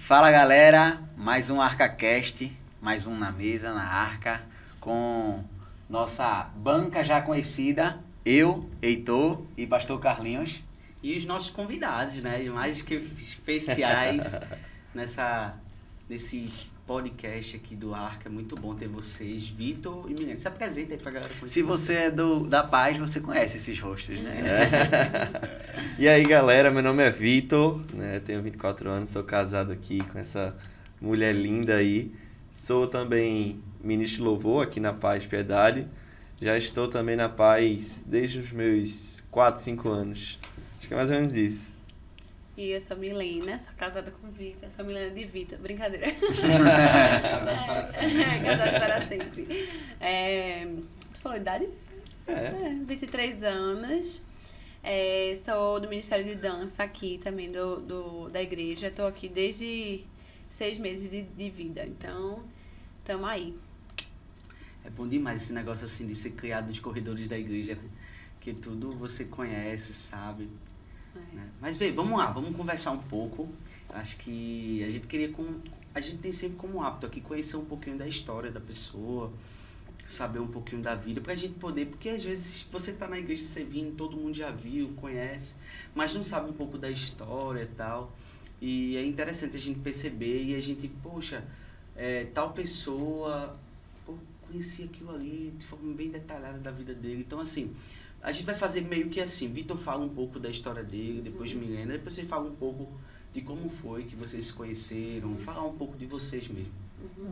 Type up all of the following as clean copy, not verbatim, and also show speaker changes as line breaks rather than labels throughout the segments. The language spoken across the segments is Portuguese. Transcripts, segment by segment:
Fala galera, mais um ArcaCast, mais um na mesa, na Arca, com nossa banca já conhecida, eu, Heitor e Pastor Carlinhos.
E os nossos convidados, né? Mais que especiais nesse podcast aqui do Arca. É muito bom ter vocês, Vitor e Milena. Se apresenta aí pra galera conhecer.
Se você é da Paz, você conhece esses rostos, né?
E aí galera, meu nome é Vitor, né? Tenho 24 anos, sou casado aqui com essa mulher linda aí. Sou também ministro de louvor aqui na Paz Piedade. Já estou também na Paz desde os meus 4, 5 anos. Acho que é mais ou menos isso.
E eu sou Milena, sou casada com o Vitor, sou Milena de Vitor, brincadeira. Casada para sempre. Tu falou idade? 23 anos. Sou do Ministério de Dança aqui também da igreja. Estou aqui desde 6 meses de vida, então estamos aí.
É bom demais esse negócio assim de ser criado nos corredores da igreja, né? Que tudo você conhece, sabe? Né? Mas vamos lá, vamos conversar um pouco. Acho que a gente tem sempre como hábito aqui conhecer um pouquinho da história da pessoa, saber um pouquinho da vida, pra gente poder, porque às vezes você tá na igreja, você vindo, todo mundo já viu, conhece, mas não sabe um pouco da história e tal. E é interessante a gente perceber e a gente, poxa, tal pessoa, conheci aquilo ali de forma bem detalhada da vida dele. Então, assim, a gente vai fazer meio que assim, Vitor fala um pouco da história dele, depois Milena, depois você fala um pouco de como foi que vocês se conheceram, falar um pouco de vocês mesmo.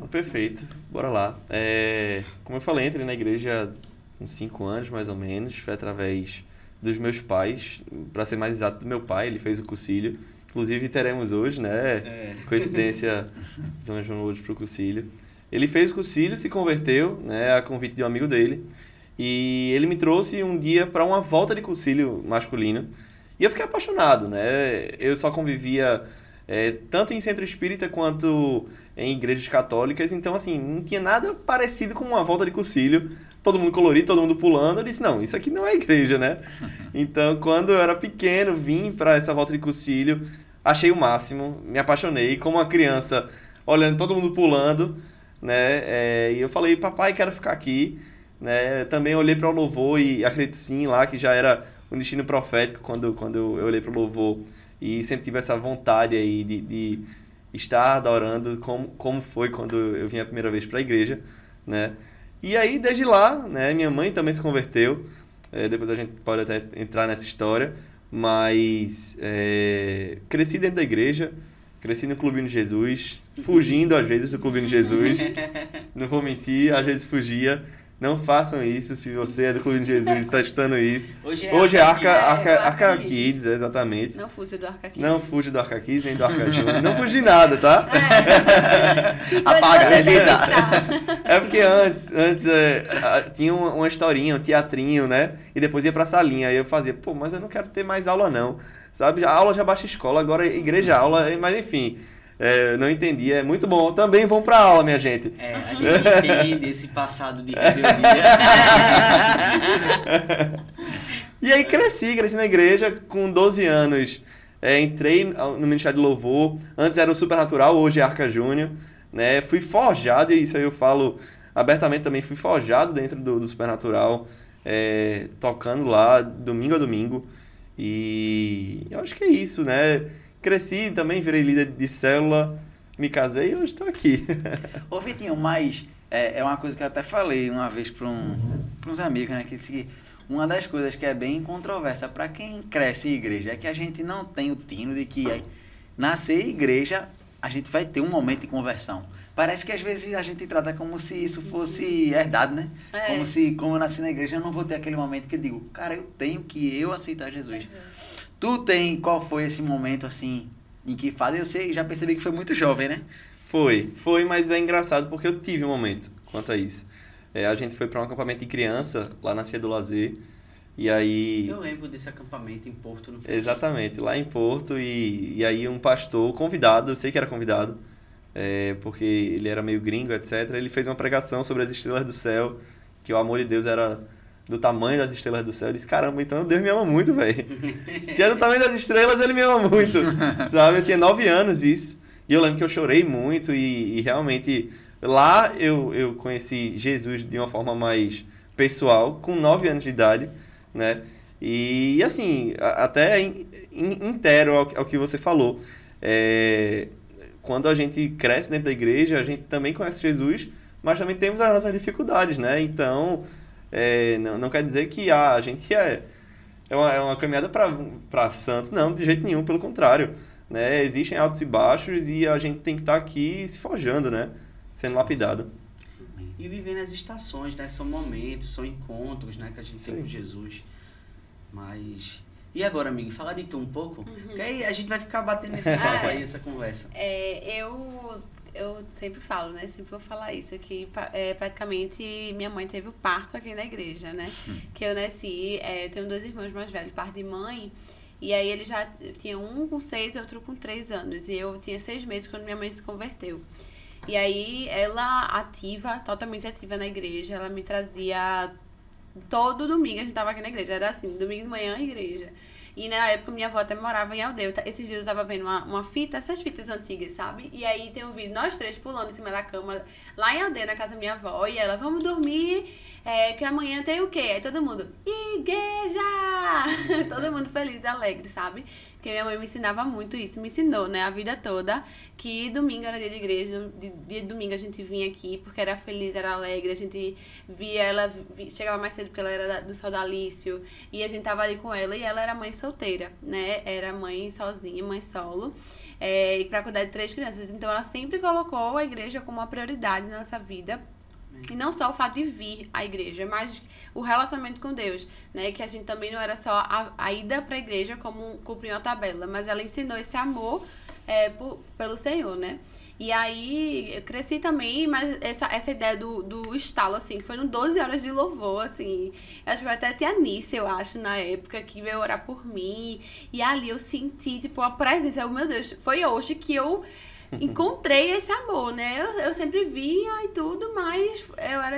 Perfeito, bora lá. Como eu falei, entrei na igreja com 5 anos, mais ou menos. Foi através dos meus pais, para ser mais exato, do meu pai. Ele fez o cursilho. Inclusive, teremos hoje, né? Coincidência, São João hoje para o cursilho. Ele fez o cursilho, se converteu, né? A convite de um amigo dele. E ele me trouxe um dia para uma volta de cursilho masculino. E eu fiquei apaixonado, né? Eu só convivia tanto em centro espírita quanto em igrejas católicas. Então, assim, não tinha nada parecido com uma volta de cursilho. Todo mundo colorido, todo mundo pulando. Eu disse, não, isso aqui não é igreja, né? Então, quando eu era pequeno, vim para essa volta de cursilho, achei o máximo, me apaixonei. Como uma criança, olhando todo mundo pulando, né? E eu falei, papai, quero ficar aqui. Né? Também olhei para o louvor e acredito sim lá que já era um destino profético quando eu olhei para o louvor e sempre tive essa vontade aí de estar adorando como foi quando eu vim a primeira vez para a igreja, né? E aí desde lá, né, minha mãe também se converteu, depois a gente pode até entrar nessa história, mas cresci dentro da igreja, cresci no Clubinho de Jesus, fugindo às vezes do Clubinho de Jesus, não vou mentir, às vezes fugia. Não façam isso se você é do Clube de Jesus e está escutando isso. Hoje é Arca Kids, exatamente.
Não fuja do Arca Kids.
Não fuja do Arca Kids nem do Arca Júnior. Não fuja de nada, tá?
Apaga, edita.
É porque antes tinha uma historinha, um teatrinho, né? E depois ia pra salinha. Aí eu fazia, mas eu não quero ter mais aula não. Sabe? A aula já baixa escola, agora igreja aula, mas enfim... não entendi, é muito bom. Também vão pra aula, minha gente.
A gente entende esse passado de rebeldia.
E aí cresci na igreja com 12 anos. Entrei no Ministério de Louvor. Antes era o Supernatural, hoje é Arca Júnior. Né? Fui forjado, e isso aí eu falo abertamente também, fui forjado dentro do Supernatural, tocando lá, domingo a domingo. E eu acho que é isso, né? Cresci também, virei líder de célula, me casei e hoje estou aqui.
Ô Vitinho, mas é uma coisa que eu até falei uma vez para uns amigos, né? Que uma das coisas que é bem controversa para quem cresce em igreja é que a gente não tem o tino de que nascer igreja, a gente vai ter um momento de conversão. Parece que às vezes a gente trata como se isso fosse herdado, né? Como eu nasci na igreja, eu não vou ter aquele momento que eu digo, cara, eu tenho que aceitar Jesus. Qual foi esse momento, assim, em que faz? Eu sei, já percebi que foi muito jovem, né?
Foi, mas é engraçado porque eu tive um momento quanto a isso. A gente foi para um acampamento de criança, lá na Cia do Lazer, e aí...
Eu lembro desse acampamento em Porto, não foi?
Exatamente, lá em Porto, e aí um pastor convidado, eu sei que era convidado, porque ele era meio gringo, etc. Ele fez uma pregação sobre as estrelas do céu, que o amor de Deus era... do tamanho das estrelas do céu, eu disse, caramba, então Deus me ama muito, velho. Se é do tamanho das estrelas, ele me ama muito, sabe? Eu tinha 9 anos isso, E eu lembro que eu chorei muito e realmente lá eu conheci Jesus de uma forma mais pessoal, com 9 anos de idade, né? E assim, até inteiro ao que você falou. Quando a gente cresce dentro da igreja, a gente também conhece Jesus, mas também temos as nossas dificuldades, né? Então, não quer dizer que a gente é uma caminhada para santos. Não, de jeito nenhum, pelo contrário. Né? Existem altos e baixos e a gente tem que estar aqui se forjando, né? Sendo lapidado.
E vivendo as estações, né? São momentos, são encontros, né? Que a gente tem com Jesus. Mas... E agora, amigo, fala de tu um pouco, que aí a gente vai ficar batendo nesse papo aí, essa conversa.
Eu sempre falo, né? Sempre vou falar isso, que praticamente minha mãe teve o parto aqui na igreja, né? Que eu nasci, eu tenho 2 irmãos mais velhos, par de mãe, e aí ele já tinha um com 6 e outro com 3 anos, e eu tinha 6 meses quando minha mãe se converteu. E aí ela totalmente ativa na igreja, ela me trazia... Todo domingo a gente tava aqui na igreja, era assim, domingo de manhã, igreja. E na época minha avó até morava em Aldeia. Esses dias eu tava vendo uma fita, essas fitas antigas, sabe? E aí tem um vídeo, nós 3 pulando em cima da cama, lá em Aldeia, na casa da minha avó. E ela, vamos dormir, que amanhã tem o quê? Aí todo mundo, igreja! Todo mundo feliz e alegre, sabe? Porque minha mãe me ensinava muito isso, me ensinou, né, a vida toda, que domingo era dia de igreja, dia de domingo a gente vinha aqui porque era feliz, era alegre, a gente via ela, chegava mais cedo porque ela era do sodalício, e a gente tava ali com ela, e ela era mãe solteira, né, era mãe sozinha, mãe solo, e pra cuidar de 3 crianças, então ela sempre colocou a igreja como uma prioridade na nossa vida. E não só o fato de vir à igreja, mas o relacionamento com Deus, né? Que a gente também não era só a ida para a igreja como cumprir uma tabela, mas ela ensinou esse amor pelo Senhor, né? E aí, eu cresci também, mas essa ideia do estalo, assim, foi no 12 horas de louvor, assim. Eu acho que até tinha Nice, eu acho, na época, que veio orar por mim. E ali eu senti, tipo, a presença. Meu Deus, foi hoje que eu... encontrei esse amor, né? Eu sempre via e tudo, mas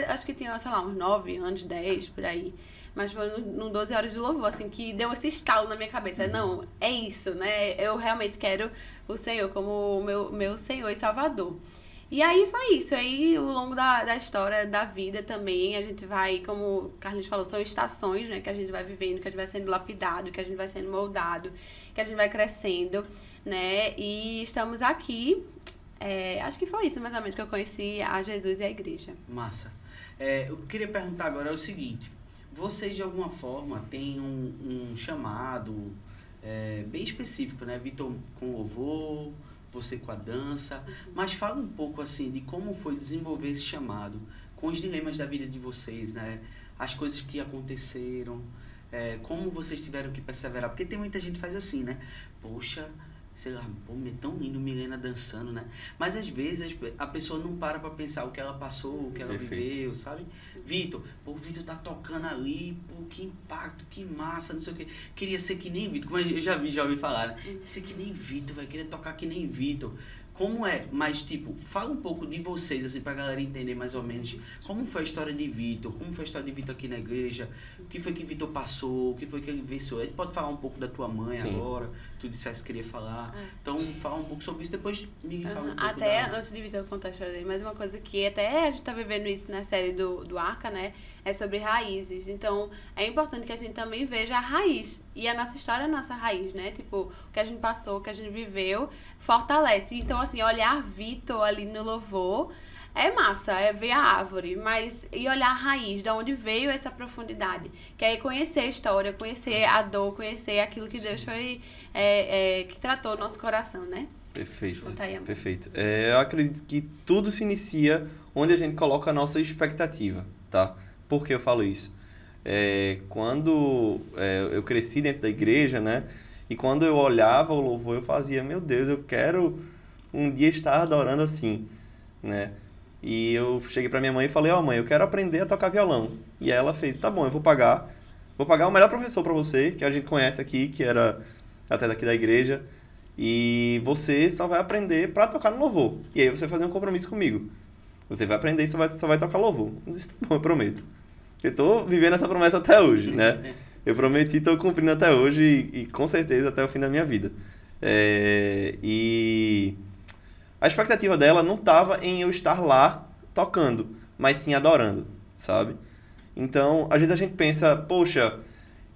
acho que tinha, sei lá, uns 9 anos, 10, por aí. Mas foi num 12 horas de louvor, assim, que deu esse estalo na minha cabeça. Não, é isso, né? Eu realmente quero o Senhor como meu Senhor e Salvador. E aí foi isso. Aí, ao longo da história, da vida também, a gente vai, como o Carlinhos falou, são estações, né? Que a gente vai vivendo, que a gente vai sendo lapidado, que a gente vai sendo moldado, que a gente vai crescendo, né? E estamos aqui, acho que foi isso, mais ou menos, que eu conheci a Jesus e a igreja.
Massa. Eu queria perguntar agora o seguinte, vocês de alguma forma têm um chamado bem específico, né? Vitor com louvor, você com a dança, mas fala um pouco assim de como foi desenvolver esse chamado, com os dilemas da vida de vocês, né? As coisas que aconteceram, como vocês tiveram que perseverar, porque tem muita gente que faz assim, né? Poxa, sei lá, pô, é tão lindo Milena dançando, né? Mas às vezes a pessoa não para pra pensar o que ela passou, o que ela viveu, sabe? Vitor, pô, o Vitor tá tocando ali, pô, que impacto, que massa, não sei o quê. Queria ser que nem Vitor, como eu já ouvi falar, né? Ser que nem Vitor, vai querer tocar que nem Vitor. Como é? Mas, tipo, fala um pouco de vocês, assim, pra galera entender mais ou menos como foi a história de Vitor, como foi a história de Vitor aqui na igreja, o que foi que Vitor passou, o que foi que ele venceu. Ele pode falar um pouco da tua mãe agora, tu disseste que queria falar. Então, fala um pouco sobre isso, depois me fala um pouco
até antes de Vitor contar a história dele, mas uma coisa que até a gente tá vivendo isso na série do Arca, né? É sobre raízes. Então, é importante que a gente também veja a raiz. E a nossa história é a nossa raiz, né? Tipo, o que a gente passou, o que a gente viveu, fortalece. Então, assim, olhar Vitor ali no louvor é massa, é ver a árvore, mas e olhar a raiz, de onde veio essa profundidade. Que é conhecer a história, conhecer a dor, conhecer aquilo que Deus foi, que tratou o nosso coração, né?
Perfeito,
aí,
perfeito. Eu acredito que tudo se inicia onde a gente coloca a nossa expectativa, tá? Por que eu falo isso? Quando eu cresci dentro da igreja, né? E quando eu olhava o louvor, eu fazia, meu Deus, eu quero um dia estar adorando assim, né? E eu cheguei pra minha mãe e falei, mãe, eu quero aprender a tocar violão. E aí ela fez, tá bom, eu vou pagar o melhor professor pra você, que a gente conhece aqui, que era até daqui da igreja, e você só vai aprender pra tocar no louvor. E aí você vai fazer um compromisso comigo. Você vai aprender e só vai tocar louvor. Eu disse, tá bom, eu prometo. Eu tô vivendo essa promessa até hoje, né? Eu prometi e tô cumprindo até hoje e com certeza até o fim da minha vida. a expectativa dela não estava em eu estar lá tocando, mas sim adorando, sabe? Então, às vezes a gente pensa, poxa,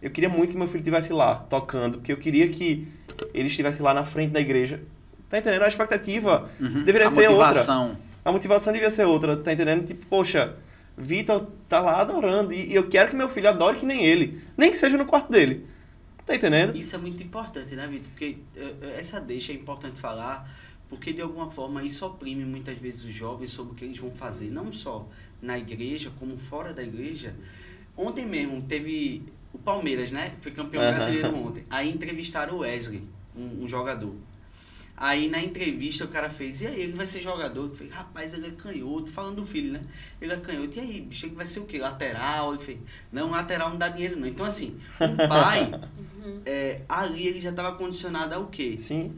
eu queria muito que meu filho estivesse lá tocando, porque eu queria que ele estivesse lá na frente da igreja. Tá entendendo? A expectativa deveria ser outra. A motivação devia ser outra, tá entendendo? Tipo, poxa, Vitor tá lá adorando e eu quero que meu filho adore que nem ele, nem que seja no quarto dele. Tá entendendo?
Isso é muito importante, né, Vitor? Porque essa deixa é importante falar, porque de alguma forma isso oprime muitas vezes os jovens sobre o que eles vão fazer, não só na igreja, como fora da igreja. Ontem mesmo teve o Palmeiras, né? Foi campeão brasileiro ontem. Aí entrevistaram o Wesley, um jogador. Aí na entrevista o cara fez, e aí, ele vai ser jogador? Eu falei, rapaz, ele é canhoto, falando do filho, né? Ele é canhoto, e aí, bicho, ele vai ser o quê? Lateral? Ele fez, não, lateral não dá dinheiro não. Então assim, o pai, ali ele já estava condicionado ao quê?
Sim.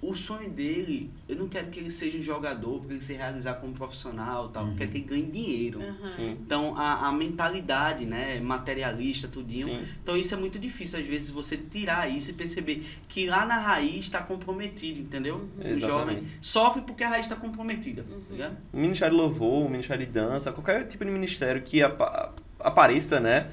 O sonho dele, eu não quero que ele seja um jogador, para ele se realizar como profissional, tal. Eu quero que ele ganhe dinheiro. Então, a mentalidade, né, materialista, tudinho. Sim. Então, isso é muito difícil, às vezes, você tirar isso e perceber que lá na raiz está comprometido, entendeu? O jovem sofre porque a raiz está comprometida. Tá?
O Ministério de Louvor, o Ministério de Dança, qualquer tipo de ministério que apareça, né,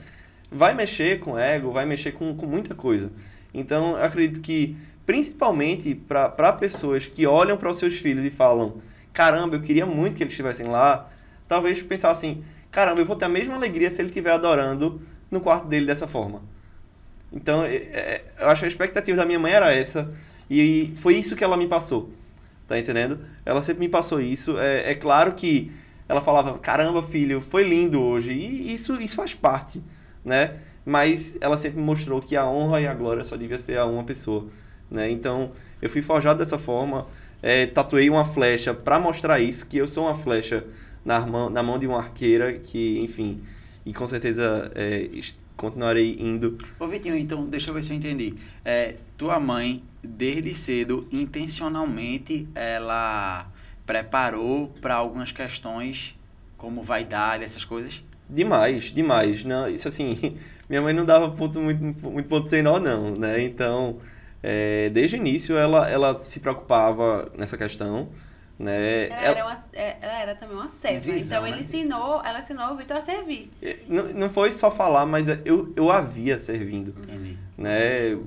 vai mexer com ego, vai mexer com muita coisa. Então, eu acredito que principalmente para pessoas que olham para os seus filhos e falam, caramba, eu queria muito que eles estivessem lá, talvez pensar assim, caramba, eu vou ter a mesma alegria se ele estiver adorando no quarto dele dessa forma. Então, eu acho que a expectativa da minha mãe era essa, e foi isso que ela me passou, tá entendendo? Ela sempre me passou isso. É claro que ela falava, caramba, filho, foi lindo hoje, e isso faz parte, né? Mas ela sempre me mostrou que a honra e a glória só devia ser a uma pessoa. Né? Então, eu fui forjado dessa forma, tatuei uma flecha para mostrar isso, que eu sou uma flecha na mão de uma arqueira, que, enfim, e com certeza continuarei indo.
Ô Vitinho, então, deixa eu ver se eu entendi. Tua mãe, desde cedo, intencionalmente, ela preparou para algumas questões, como vaidade, essas coisas?
Demais. Não, isso assim, minha mãe não dava muito ponto sem nó, não, né? Então, desde o início ela se preocupava nessa questão, né?
Ela era também uma serva, então ela ensinou o Vitor a servir.
Não foi só falar, mas eu a via servindo.
Entendi.
Né?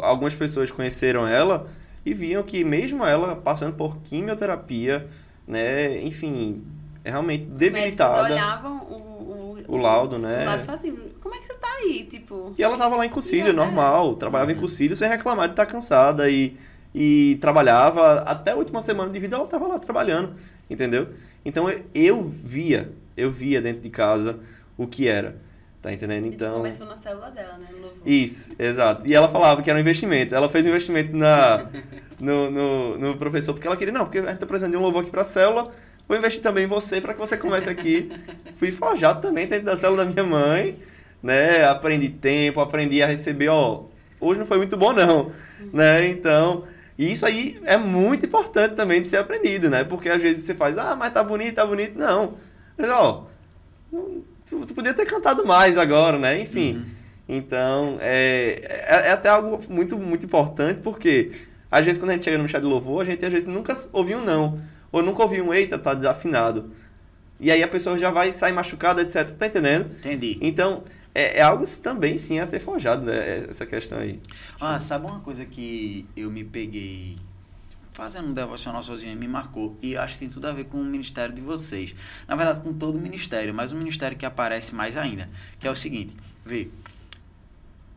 Algumas pessoas conheceram ela e viam que mesmo ela passando por quimioterapia, né? Enfim, realmente debilitada.
Os olhavam
o laudo, né?
O laudo fala assim, como é que você tá aí, tipo...
E ela tava lá em Cursílio, normal, trabalhava em Cursílio sem reclamar de estar cansada e trabalhava, até a última semana de vida ela tava lá trabalhando, entendeu? Então eu via dentro de casa o que era, tá entendendo? Então...
E começou na célula dela, né? No Louvor.
Isso, exato. E ela falava que era um investimento, ela fez um investimento no professor, porque ela queria, não, porque a gente tá precisando de um louvor aqui pra célula, vou investir também em você para que você comece aqui. Fui forjado também dentro da célula da minha mãe, né? Aprendi tempo, aprendi a receber, hoje não foi muito bom não, né? Então, isso aí é muito importante também de ser aprendido, né? Porque às vezes você faz, mas tá bonito. Não. Mas, tu podia ter cantado mais agora, né? Enfim. Então, é até algo muito, muito importante, porque às vezes quando a gente chega no Ministério de Louvor, a gente às vezes nunca ouviu um não. Ou nunca ouvi um, eita, tá desafinado. E aí a pessoa já vai sair machucada, etc. Tá entendendo?
Entendi.
Então, é algo também, sim, a ser forjado, né? Essa questão aí.
Sabe uma coisa que eu me peguei fazendo um devocional sozinho e me marcou? E acho que tem tudo a ver com o ministério de vocês. Na verdade, com todo o ministério, mas um ministério que aparece mais ainda. Que é o seguinte,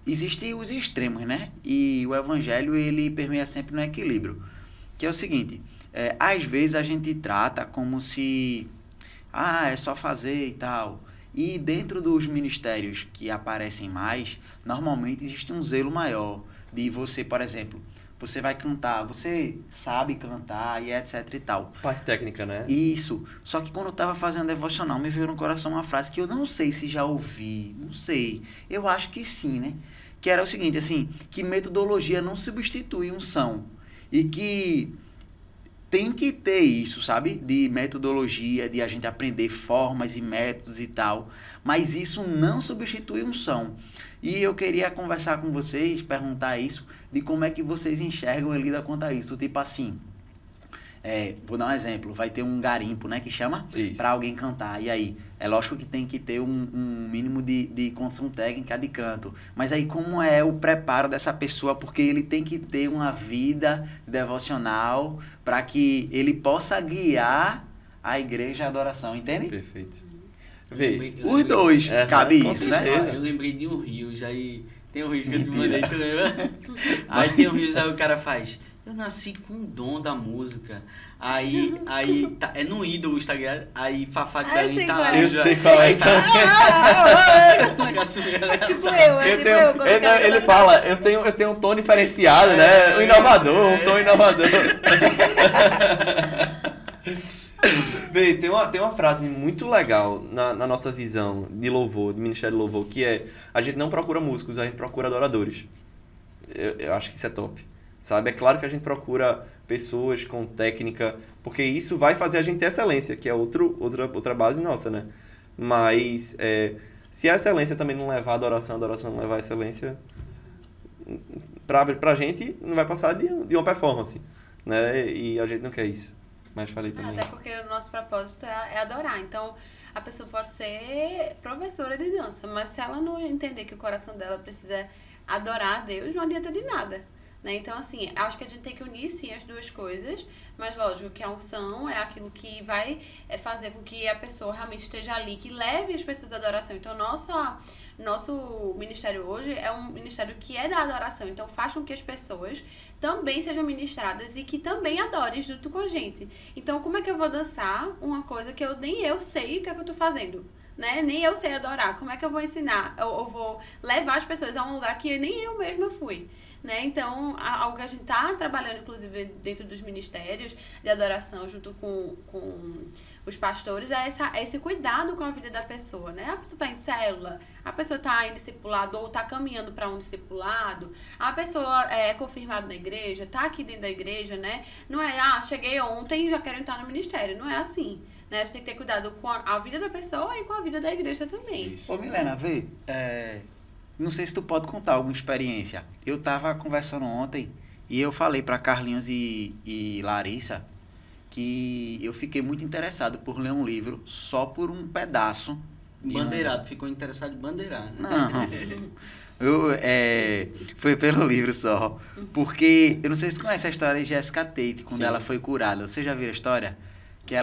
existem os extremos, né? E o evangelho, ele permeia sempre no equilíbrio. Que é o seguinte... às vezes a gente trata como se é só fazer e tal, e dentro dos ministérios que aparecem mais, normalmente existe um zelo maior de você, por exemplo, você vai cantar, você sabe cantar e etc e tal.
Parte técnica, né?
Isso, só que quando eu estava fazendo devocional me veio no coração uma frase que eu não sei se já ouvi, não sei, eu acho que sim, né? Que era o seguinte, assim, que metodologia não substitui unção, e que tem que ter isso, sabe? De metodologia, de a gente aprender formas e métodos e tal. Mas isso não substitui unção. E eu queria conversar com vocês, perguntar isso, de como é que vocês enxergam e lidam quanto a isso. Tipo assim, vou dar um exemplo, vai ter um garimpo, né, que chama para alguém cantar. E aí, é lógico que tem que ter um mínimo de condição técnica de canto. Mas aí como é o preparo dessa pessoa? Porque ele tem que ter uma vida devocional para que ele possa guiar a igreja à adoração, entende?
Perfeito.
Os dois, cabe isso, né?
Eu lembrei de um Rios, aí tem um Rios que eu te mandei, tu lembra? Aí tem um Rios, aí o cara faz... Eu nasci com o dom da música. Aí tá, é no Ídolo, tá ligado? Aí Fafá de Belém tá lá.
Eu sei qual é.
Tipo eu.
Ele fala, eu tenho um tom diferenciado, né? Um inovador, um tom inovador. Bem, tem uma frase muito legal na nossa visão de louvor, de Ministério de Louvor, que é: a gente não procura músicos, a gente procura adoradores. Eu acho que isso é top. Sabe? É claro que a gente procura pessoas com técnica, porque isso vai fazer a gente ter excelência, que é outra base nossa, né? Mas se a excelência também não levar a adoração não levar a excelência, pra gente não vai passar de uma performance, né? E a gente não quer isso. Mas falei também.
Até porque o nosso propósito é adorar. Então, a pessoa pode ser professora de dança, mas se ela não entender que o coração dela precisa adorar a Deus, não adianta de nada. Né? Então, assim, acho que a gente tem que unir, sim, as duas coisas, mas lógico que a unção é aquilo que vai fazer com que a pessoa realmente esteja ali, que leve as pessoas à adoração. Então, nosso ministério hoje é um ministério que é da adoração, então faz com que as pessoas também sejam ministradas e que também adorem junto com a gente. Então, como é que eu vou dançar uma coisa que nem eu sei o que é que eu tô fazendo? Né? Nem eu sei adorar. Como é que eu vou ensinar? Eu vou levar as pessoas a um lugar que nem eu mesma fui. Né? Então, algo que a gente está trabalhando, inclusive, dentro dos ministérios de adoração, junto com os pastores, é esse cuidado com a vida da pessoa. Né? A pessoa está em célula, a pessoa está em discipulado ou está caminhando para um discipulado, a pessoa é confirmada na igreja, está aqui dentro da igreja, né? Não é, cheguei ontem e já quero entrar no ministério. Não é assim. Né? A gente tem que ter cuidado com a vida da pessoa e com a vida da igreja também.
Ô, Milena, vê, não sei se tu pode contar alguma experiência. Eu tava conversando ontem e eu falei para Carlinhos e Larissa que eu fiquei muito interessado por ler um livro só por um pedaço.
Bandeirado, ficou interessado em bandeirar, né?
Não. Foi pelo livro só. Porque, eu não sei se você conhece a história de Jessica Tate, quando ela foi curada. Você já viu a história? Que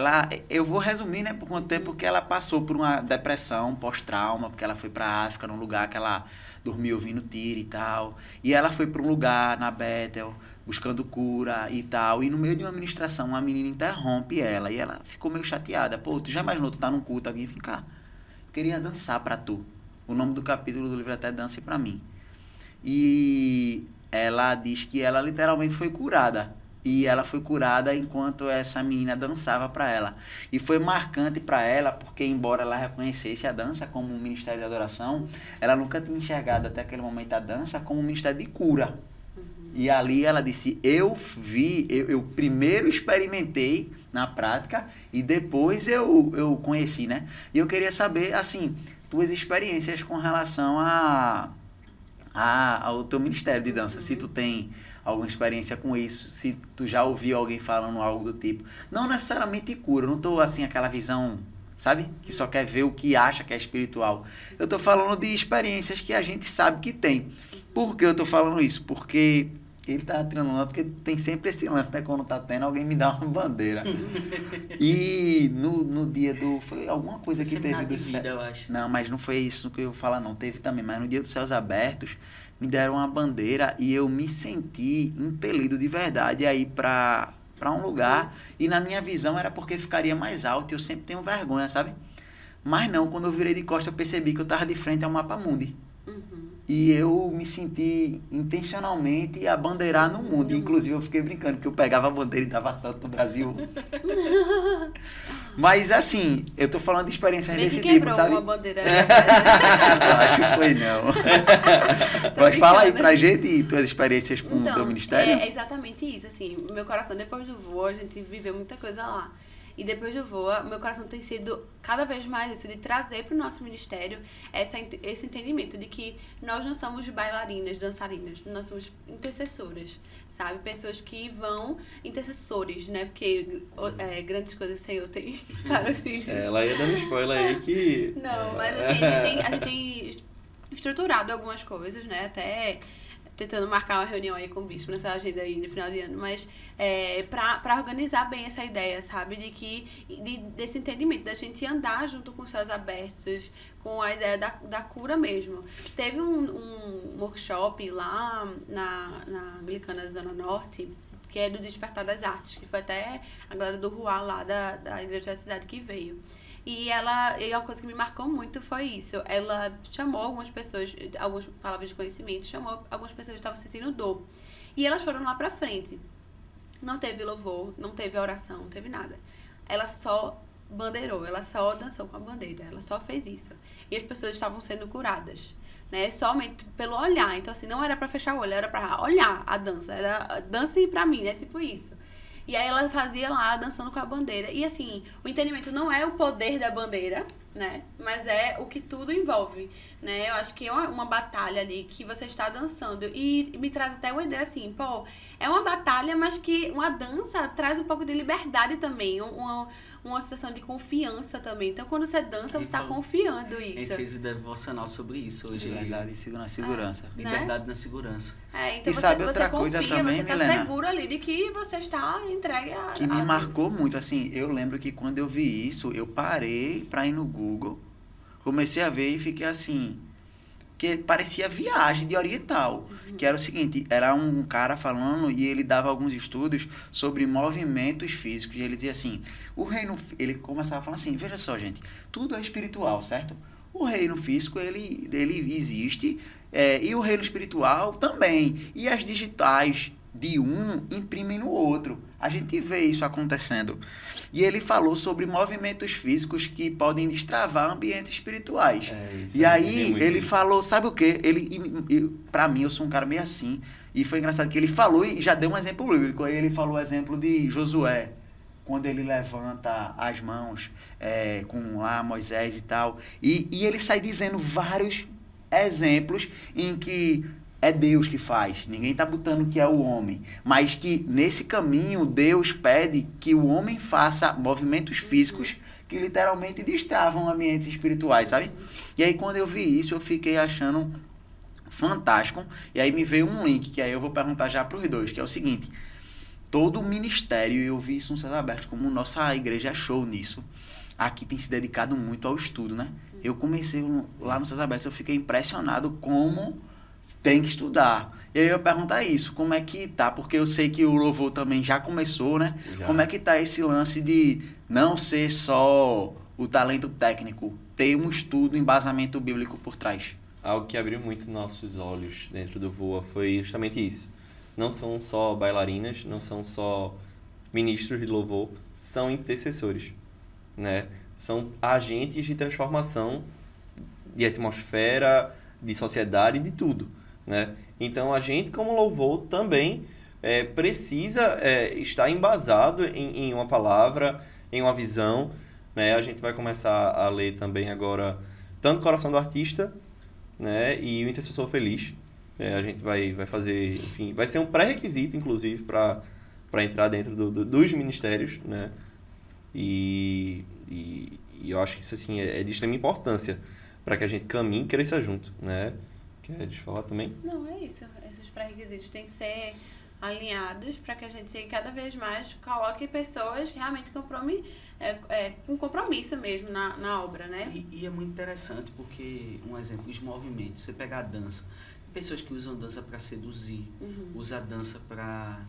eu vou resumir, né, por quanto tempo que ela passou por uma depressão pós-trauma, porque ela foi pra África, num lugar que ela dormiu ouvindo tiro e tal, e ela foi pra um lugar na Bethel, buscando cura e tal, e no meio de uma ministração, uma menina interrompe ela, e ela ficou meio chateada. Pô, tu já imaginou, tu tá num culto, alguém vem cá, eu queria dançar pra tu. O nome do capítulo do livro é até Dance Pra Mim. E ela diz que ela literalmente foi curada. E ela foi curada enquanto essa menina dançava para ela. E foi marcante para ela, porque embora ela reconhecesse a dança como um ministério de adoração, ela nunca tinha enxergado até aquele momento a dança como um ministério de cura. E ali ela disse, eu primeiro experimentei na prática e depois eu conheci, né? E eu queria saber, assim, tuas experiências com relação ao teu ministério de dança. Se tu tem alguma experiência com isso, se tu já ouviu alguém falando algo do tipo. Não necessariamente cura, eu não tô assim, aquela visão, sabe? Que só quer ver o que acha que é espiritual. Eu tô falando de experiências que a gente sabe que tem. Por que eu tô falando isso? Porque ele tá tirando uma, porque tem sempre esse lance, né? Quando tá tendo, alguém me dá uma bandeira. E no dia foi alguma coisa que teve do céu.
Eu acho.
Não, mas não foi isso que eu vou falar, não. Teve também, mas no dia dos céus abertos, me deram uma bandeira e eu me senti impelido de verdade a ir para um lugar. E na minha visão era porque ficaria mais alto e eu sempre tenho vergonha, sabe? Mas não, quando eu virei de costas, eu percebi que eu tava de frente ao Mapa Mundi. E eu me senti intencionalmente a bandeirar no mundo. Inclusive, eu fiquei brincando, que eu pegava a bandeira e dava tanto no Brasil. Mas, assim, eu tô falando de experiências desse tipo, sabe?
Uma bandeira.
Eu acho que foi, não. Pode falar aí pra gente tuas experiências com o teu ministério?
É exatamente isso, assim. Meu coração, depois do voo, a gente viveu muita coisa lá. E depois do Voa, meu coração tem sido cada vez mais isso, de trazer para o nosso ministério esse entendimento de que nós não somos bailarinas, dançarinas, nós somos intercessoras, sabe? Pessoas que vão, intercessores, né? Porque grandes coisas o Senhor tem para os filhos.
Ela ia dando spoiler aí que...
Não, mas assim, a gente tem estruturado algumas coisas, né? Até tentando marcar uma reunião aí com o bispo nessa agenda aí no final de ano, mas para organizar bem essa ideia, sabe? Desse entendimento, da gente andar junto com os céus abertos, com a ideia da cura mesmo. Teve um workshop lá na Anglicana da Zona Norte, que é do Despertar das Artes, que foi até a galera do Ruá lá da Igreja da Cidade que veio. E uma coisa que me marcou muito foi isso. Ela chamou algumas pessoas, algumas palavras de conhecimento, chamou algumas pessoas que estavam sentindo dor. E elas foram lá pra frente. Não teve louvor, não teve oração, não teve nada. Ela só bandeirou, ela só dançou com a bandeira, ela só fez isso. E as pessoas estavam sendo curadas, né? Somente pelo olhar. Então, assim, não era pra fechar o olho, era pra olhar a dança. Era dance pra mim, né? Tipo isso. E aí ela fazia lá, dançando com a bandeira. E assim, o entendimento não é o poder da bandeira, né? Mas é o que tudo envolve, né? Eu acho que é uma batalha ali que você está dançando. E me traz até uma ideia assim, pô, é uma batalha, mas que uma dança traz um pouco de liberdade também. Uma sensação de confiança também. Então, quando você dança, você está confiando isso.
A gente fez o devocional sobre isso hoje.
Liberdade e segurança.
Liberdade na segurança.
Então e sabe outra coisa também,
Milena? Você está seguro ali de que você está entregue a
que me marcou muito, assim, eu lembro que quando eu vi isso, eu parei pra ir no Google, comecei a ver e fiquei assim, que parecia viagem de oriental, que era o seguinte, era um cara falando e ele dava alguns estudos sobre movimentos físicos, e ele dizia assim, ele começava falando assim, veja só, gente, tudo é espiritual, certo? O reino físico, ele existe, e o reino espiritual também, e as digitais de um imprimem no outro. A gente vê isso acontecendo. E ele falou sobre movimentos físicos que podem destravar ambientes espirituais. E aí ele falou, sabe o quê? Pra mim, eu sou um cara meio assim. E foi engraçado que ele falou e já deu um exemplo bíblico. Aí ele falou o exemplo de Josué, quando ele levanta as mãos com lá Moisés e tal. E ele sai dizendo vários exemplos em que é Deus que faz, ninguém está botando que é o homem, mas que nesse caminho Deus pede que o homem faça movimentos físicos que literalmente destravam ambientes espirituais, sabe? E aí quando eu vi isso, eu fiquei achando fantástico, e aí me veio um link, que aí eu vou perguntar já para os dois, que é o seguinte, todo o ministério, eu vi isso no Céus Abertos, como nossa igreja é show nisso, aqui tem se dedicado muito ao estudo, né? Eu comecei lá no Céus Abertos, eu fiquei impressionado como tem que estudar. E aí eu ia perguntar isso, como é que tá? Porque eu sei que o louvor também já começou, né? Já. Como é que tá esse lance de não ser só o talento técnico, ter um estudo, um embasamento bíblico por trás?
Algo que abriu muito nossos olhos dentro do Voa foi justamente isso. Não são só bailarinas, não são só ministros de louvor, são intercessores, né? São agentes de transformação de atmosfera, de sociedade, de tudo, né? Então, a gente, como louvor, também precisa estar embasado em uma palavra, em uma visão, né? A gente vai começar a ler também agora tanto o Coração do Artista, né? E o Intercessor Feliz. A gente vai fazer, enfim, vai ser um pré-requisito, inclusive, para entrar dentro dos ministérios, né? E eu acho que isso, assim, é de extrema importância para que a gente caminhe e cresça junto, né? Quer falar também?
Não, é isso. Esses pré-requisitos têm que ser alinhados para que a gente cada vez mais coloque pessoas realmente com compromisso mesmo na obra, né?
E é muito interessante porque, um exemplo, os movimentos. Você pega a dança. Pessoas que usam dança para seduzir, usam a dança para...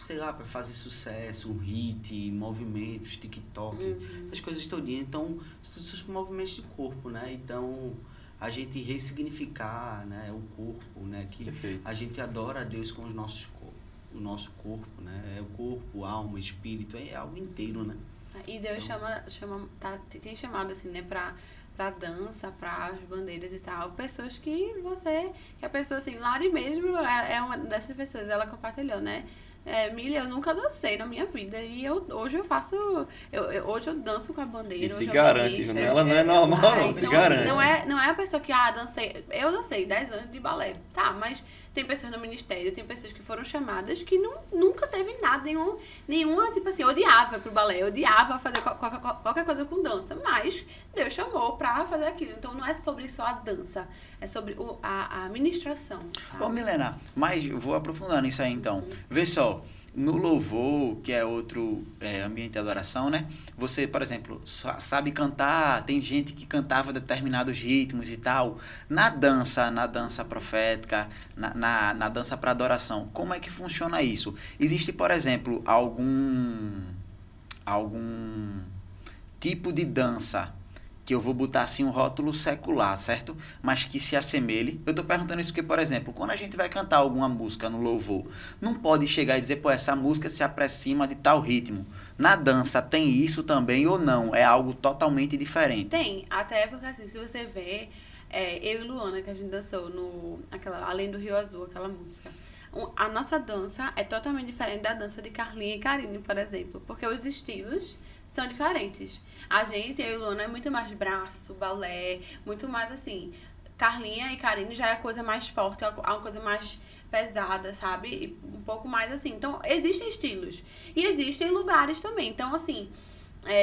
sei lá, para fazer sucesso, um hit, movimentos, TikTok, essas coisas todinhas. Então, são movimentos de corpo, né? Então, a gente ressignificar, né, o corpo, né? Que
Perfeito.
A gente adora a Deus com o nosso corpo, né? É o corpo, alma, espírito, é algo inteiro, né?
E Deus então, tem chamado assim, né, pra dança, para as bandeiras e tal, pessoas que a pessoa assim, Lari mesmo é uma dessas pessoas, ela compartilhou, né, Milha, eu nunca dancei na minha vida. E hoje eu faço. Hoje eu danço com a bandeira.
E se
hoje
garante,
eu
ela não é normal, não, se
então,
garante.
Assim, não é a pessoa que, dancei. Eu dancei 10 anos de balé. Tá, mas tem pessoas no ministério, tem pessoas que foram chamadas que nunca teve nada, nenhuma, tipo assim, odiava pro balé, odiava fazer qualquer coisa com dança. Mas Deus chamou pra fazer aquilo. Então não é sobre só a dança, é sobre a ministração.
Ô, Milena, mas vou aprofundar nisso aí então. Vê só, no louvor, que é outro ambiente de adoração, né? Você, por exemplo, sabe cantar, tem gente que cantava determinados ritmos e tal. Na dança profética, na dança para adoração, como é que funciona isso? Existe, por exemplo, algum tipo de dança que eu vou botar assim um rótulo secular, certo? Mas que se assemelhe. Eu tô perguntando isso porque, por exemplo, quando a gente vai cantar alguma música no louvor, não pode chegar e dizer, pô, essa música se aproxima de tal ritmo. Na dança tem isso também ou não? É algo totalmente diferente?
Tem, até porque assim, se você vê, eu e Luana, que a gente dançou Além do Rio Azul, aquela música. A nossa dança é totalmente diferente da dança de Carlinha e Karine, por exemplo, porque os estilos são diferentes. Eu e Luana, é muito mais braço, balé, muito mais assim. Carlinha e Karine já é a coisa mais forte, é uma coisa mais pesada, sabe? E um pouco mais assim. Então, existem estilos. E existem lugares também. Então, assim,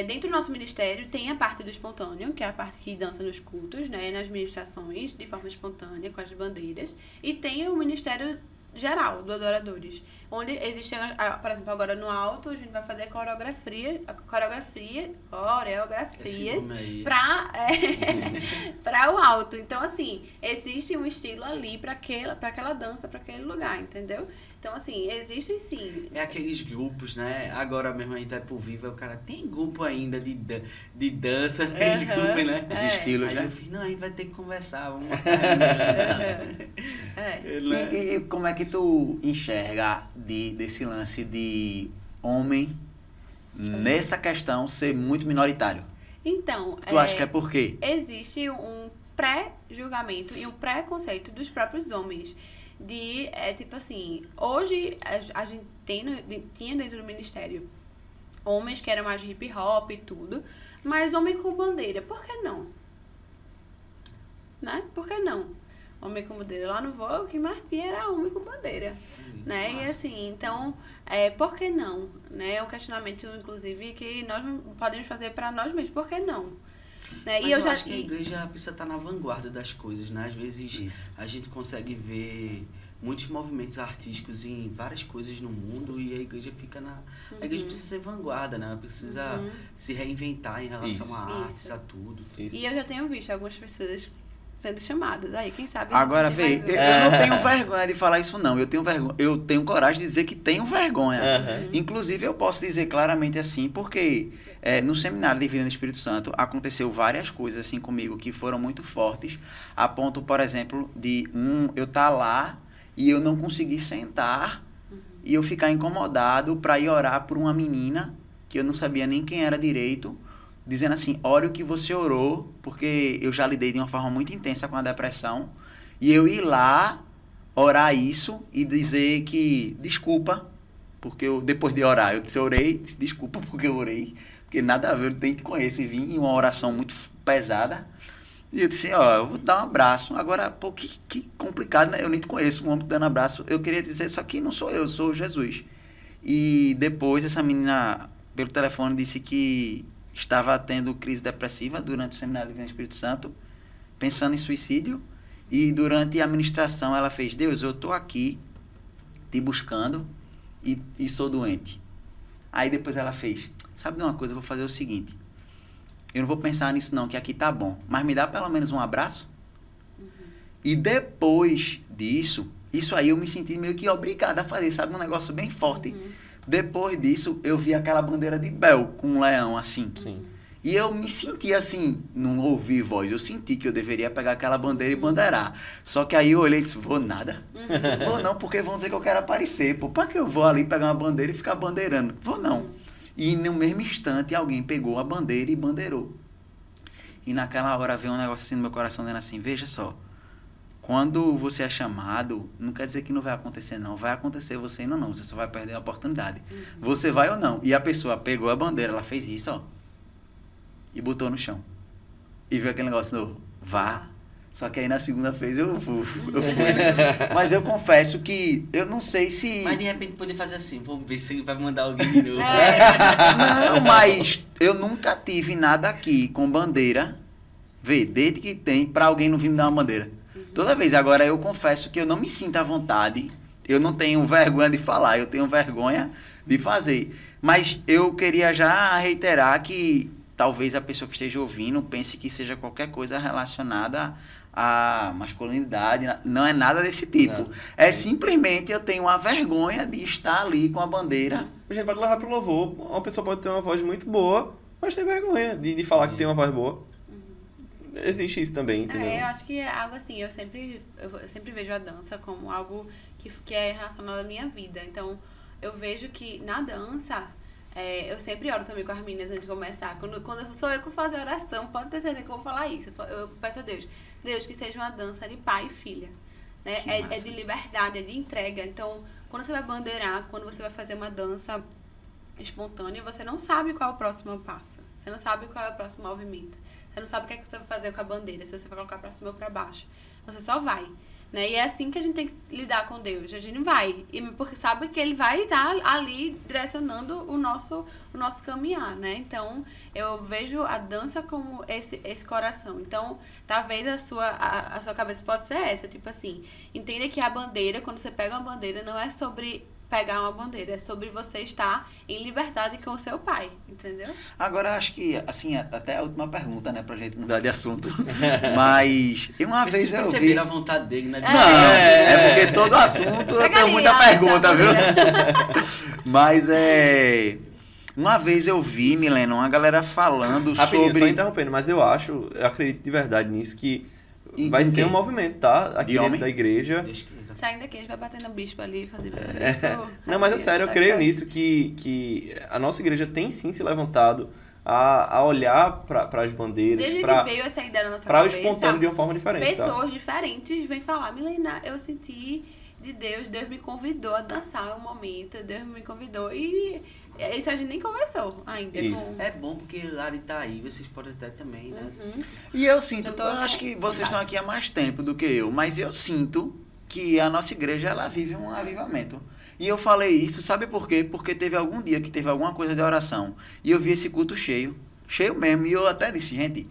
dentro do nosso ministério tem a parte do espontâneo, que é a parte que dança nos cultos, né? Nas ministrações, de forma espontânea, com as bandeiras. E tem o ministério geral do Adoradores, onde existem, por exemplo, agora no alto a gente vai fazer coreografias para o alto. Então, assim, existe um estilo ali para aquela dança, para aquele lugar, entendeu? Então, assim, existem sim.
É aqueles grupos, né? Agora mesmo a gente vai pro Viva, o cara tem grupo ainda de dança, aqueles grupos, né?
Os estilos,
aí
né?
eu fiz, não, a gente vai ter que conversar, vamos
E como é que tu enxerga desse lance de homem nessa questão ser muito minoritário?
Então,
Tu acha que é por quê?
Existe um pré-julgamento e um preconceito dos próprios homens. Tipo assim, hoje a gente tinha dentro do ministério homens que eram mais hip hop e tudo, mas homem com bandeira, por que não? Né? Por que não? Homem com bandeira. Lá no Vogue, Martim era homem com bandeira, né? E assim, então, por que não? Né? É um questionamento, inclusive, que nós podemos fazer para nós mesmos, por que não? Né?
Mas eu acho que a igreja precisa estar na vanguarda das coisas, né? Às vezes a gente consegue ver muitos movimentos artísticos em várias coisas no mundo e a igreja fica A igreja precisa ser vanguarda, né? Ela precisa se reinventar em relação a artes, a tudo.
E eu já tenho visto algumas pessoas sendo chamadas aí, quem sabe...
Agora, vê, eu não tenho vergonha de falar isso, não. Eu tenho coragem de dizer que tenho vergonha. Inclusive, eu posso dizer claramente assim, porque no seminário de Vida no Espírito Santo aconteceu várias coisas assim comigo que foram muito fortes, a ponto, por exemplo, de eu estar lá e eu não conseguir sentar e eu ficar incomodado para ir orar por uma menina que eu não sabia nem quem era direito, dizendo assim, ore o que você orou, porque eu já lidei de uma forma muito intensa com a depressão, e eu ir lá, orar isso e dizer que, desculpa, porque depois de orar, eu orei, disse desculpa porque eu orei, porque nada a ver, eu nem te conheço, e vim em uma oração muito pesada, e eu disse, eu vou dar um abraço, agora, pô, que complicado, né? Eu nem te conheço, um homem dando abraço, eu queria dizer, só que não sou eu, sou Jesus. E depois essa menina, pelo telefone, disse que estava tendo crise depressiva durante o seminário de Vida no Espírito Santo, pensando em suicídio, e durante a ministração ela fez, Deus, eu estou aqui te buscando e sou doente. Aí depois ela fez, sabe de uma coisa, eu vou fazer o seguinte, eu não vou pensar nisso não, que aqui tá bom, mas me dá pelo menos um abraço? E depois disso, isso aí eu me senti meio que obrigado a fazer, sabe, um negócio bem forte. Depois disso, eu vi aquela bandeira de Bel com um leão, assim.
Sim.
E eu me senti assim, não ouvi voz, eu senti que eu deveria pegar aquela bandeira e bandeirar. Só que aí eu olhei e disse, vou nada. Vou não, porque vão dizer que eu quero aparecer. Pô, pra que eu vou ali pegar uma bandeira e ficar bandeirando? Vou não. E no mesmo instante, alguém pegou a bandeira e bandeirou. E naquela hora veio um negócio assim no meu coração, dizendo assim, veja só, quando você é chamado, não quer dizer que não vai acontecer, não. Vai acontecer, você ainda não. Você só vai perder a oportunidade. Você vai ou não. E a pessoa pegou a bandeira, ela fez isso, ó. E botou no chão. E viu aquele negócio novo. Vá. Só que aí na segunda vez eu fui. Mas eu confesso que eu não sei se...
Mas de repente poder fazer assim, vamos ver se ele vai mandar alguém de novo.
Não, mas eu nunca tive nada aqui com bandeira. Vê, desde que tem, pra alguém não vir me dar uma bandeira. Toda vez. Agora eu confesso que eu não me sinto à vontade. Eu não tenho vergonha de falar, eu tenho vergonha de fazer. Mas eu queria já reiterar que talvez a pessoa que esteja ouvindo pense que seja qualquer coisa relacionada à masculinidade. Não é nada desse tipo. Não. É simplesmente eu tenho uma vergonha de estar ali com a bandeira.
A gente pode levar pro louvor. Uma pessoa pode ter uma voz muito boa, mas tem vergonha de falar que tem uma voz boa. Existe isso também, entendeu?
Eu acho que é algo assim, eu sempre vejo a dança como algo que é relacionado à minha vida. Então, eu vejo que na dança, eu sempre oro também com as meninas antes de começar. Quando sou eu que faço a oração, pode ter certeza que eu vou falar isso. Eu peço a Deus, que seja uma dança de pai e filha. Né? É de liberdade, é de entrega. Então, quando você vai bandeirar, quando você vai fazer uma dança espontânea, você não sabe qual é o próximo passo. Você não sabe qual é o próximo movimento. Você não sabe o que é que você vai fazer com a bandeira, se você vai colocar pra cima ou pra baixo. Você só vai. Né? E é assim que a gente tem que lidar com Deus. A gente vai. Porque sabe que Ele vai estar ali direcionando o nosso caminhar. Né? Então, eu vejo a dança como esse coração. Então, talvez a sua cabeça pode ser essa. Tipo assim, entenda que a bandeira, quando você pega uma bandeira, não é sobre pegar uma bandeira, é sobre você estar em liberdade com o seu pai, entendeu?
Agora, acho que, assim, até a última pergunta, né, pra gente mudar de assunto. Mas, uma vez eu vi...
perceberam a vontade dele, né?
Não, é porque todo assunto eu tenho muita pergunta, viu? Mas, uma vez eu vi, Milena, uma galera falando sobre...
Só interrompendo, mas eu acredito de verdade nisso, que vai ser um movimento, tá? Aqui dentro da igreja.
Saindo daqui, a gente vai bater no bispo ali, fazer...
Não, mas é sério, eu creio nisso, que a nossa igreja tem sim se levantado a olhar para as bandeiras,
desde que veio essa ideia na nossa cabeça,
para o espontâneo de uma forma diferente.
Pessoas diferentes vêm falar, Milena, eu senti de Deus me convidou a dançar um momento, Deus me convidou e... Isso a gente nem conversou ainda.
Isso. É bom porque Lari tá aí, vocês podem até também, né?
E eu sinto, eu acho que vocês estão aqui há mais tempo do que eu, mas eu sinto que a nossa igreja, ela vive um avivamento. E eu falei isso, sabe por quê? Porque teve algum dia que teve alguma coisa de oração, e eu vi esse culto cheio mesmo, e eu até disse, gente,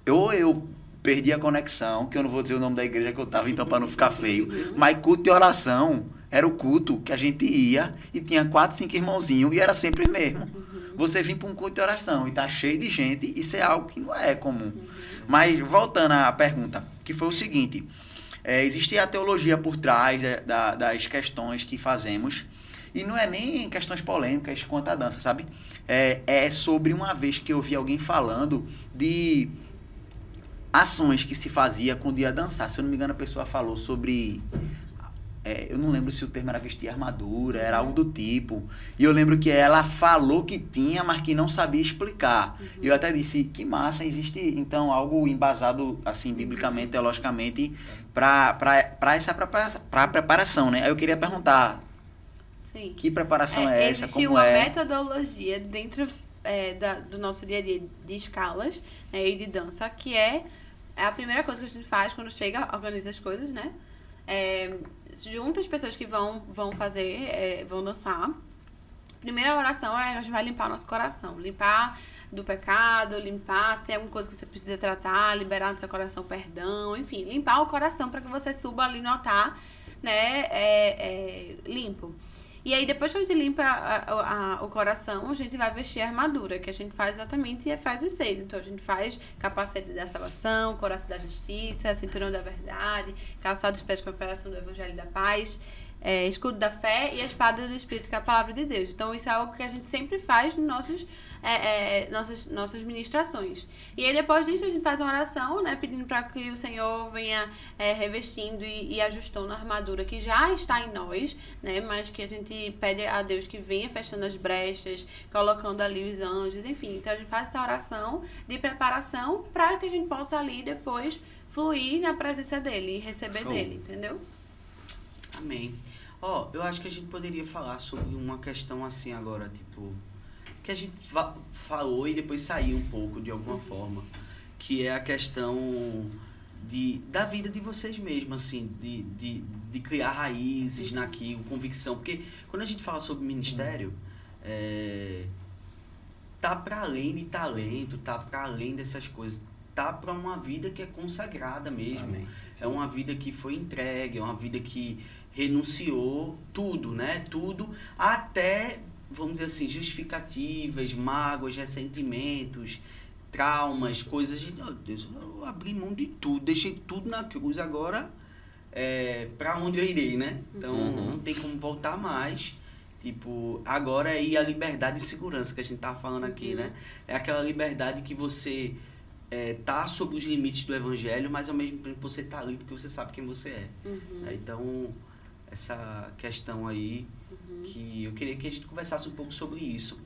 eu perdi a conexão, que eu não vou dizer o nome da igreja que eu tava, então para não ficar feio, mas culto de oração era o culto que a gente ia, e tinha 4, 5 irmãozinhos, e era sempre o mesmo. Você vir para um culto de oração e tá cheio de gente, isso é algo que não é comum. Mas, voltando à pergunta, que foi o seguinte... existe a teologia por trás das questões que fazemos, e não é nem questões polêmicas quanto à dança, sabe? É sobre uma vez que eu vi alguém falando de ações que se fazia quando ia dançar. Se eu não me engano, a pessoa falou sobre... eu não lembro se o termo era vestir armadura, era algo do tipo. E eu lembro que ela falou que tinha, mas que não sabia explicar. E eu até disse, que massa, existe então algo embasado, assim, biblicamente, teologicamente, para essa preparação, né? Aí eu queria perguntar,
sim,
que preparação é essa?
Existe uma metodologia dentro do nosso dia a dia de escalas, né, e de dança, que é a primeira coisa que a gente faz quando chega, organiza as coisas, né? Junta as pessoas que vão fazer, vão dançar. Primeira oração a gente vai limpar nosso coração, limpar do pecado, limpar se tem alguma coisa que você precisa tratar, liberar no seu coração perdão, enfim, limpar o coração para que você suba ali no altar, né, limpo. E aí, depois que a gente limpa o coração, a gente vai vestir a armadura, que a gente faz exatamente e faz os 6. Então, a gente faz capacete da salvação, coraça da justiça, cinturão da verdade, calçado dos pés com a operação do evangelho da paz. escudo da fé e a espada do Espírito, que é a palavra de Deus. Então, isso é algo que a gente sempre faz nos nossas ministrações. E aí, depois disso, a gente faz uma oração, né, pedindo para que o Senhor venha revestindo e ajustando a armadura que já está em nós, né, mas que a gente pede a Deus que venha fechando as brechas, colocando ali os anjos, enfim. Então, a gente faz essa oração de preparação para que a gente possa ali depois fluir na presença dele e receber dele, entendeu?
Amém. Eu acho que a gente poderia falar sobre uma questão assim agora, tipo, que a gente falou e depois saiu um pouco de alguma forma, que é a questão da vida de vocês mesmos, assim, de criar raízes naquilo, convicção, porque quando a gente fala sobre ministério, tá para além de talento, tá para além dessas coisas, tá para uma vida que é consagrada mesmo. É uma vida que foi entregue, é uma vida que renunciou tudo, né? Tudo, até, vamos dizer assim, justificativas, mágoas, ressentimentos, traumas, coisas de, oh Deus, eu abri mão de tudo, deixei tudo na cruz, agora para onde eu irei, né? Então, não tem como voltar mais. Tipo, agora é a liberdade e segurança que a gente tava falando aqui, né? É aquela liberdade que você tá sob os limites do evangelho, mas ao mesmo tempo você tá ali porque você sabe quem você é. Então, essa questão aí, que eu queria que a gente conversasse um pouco sobre isso.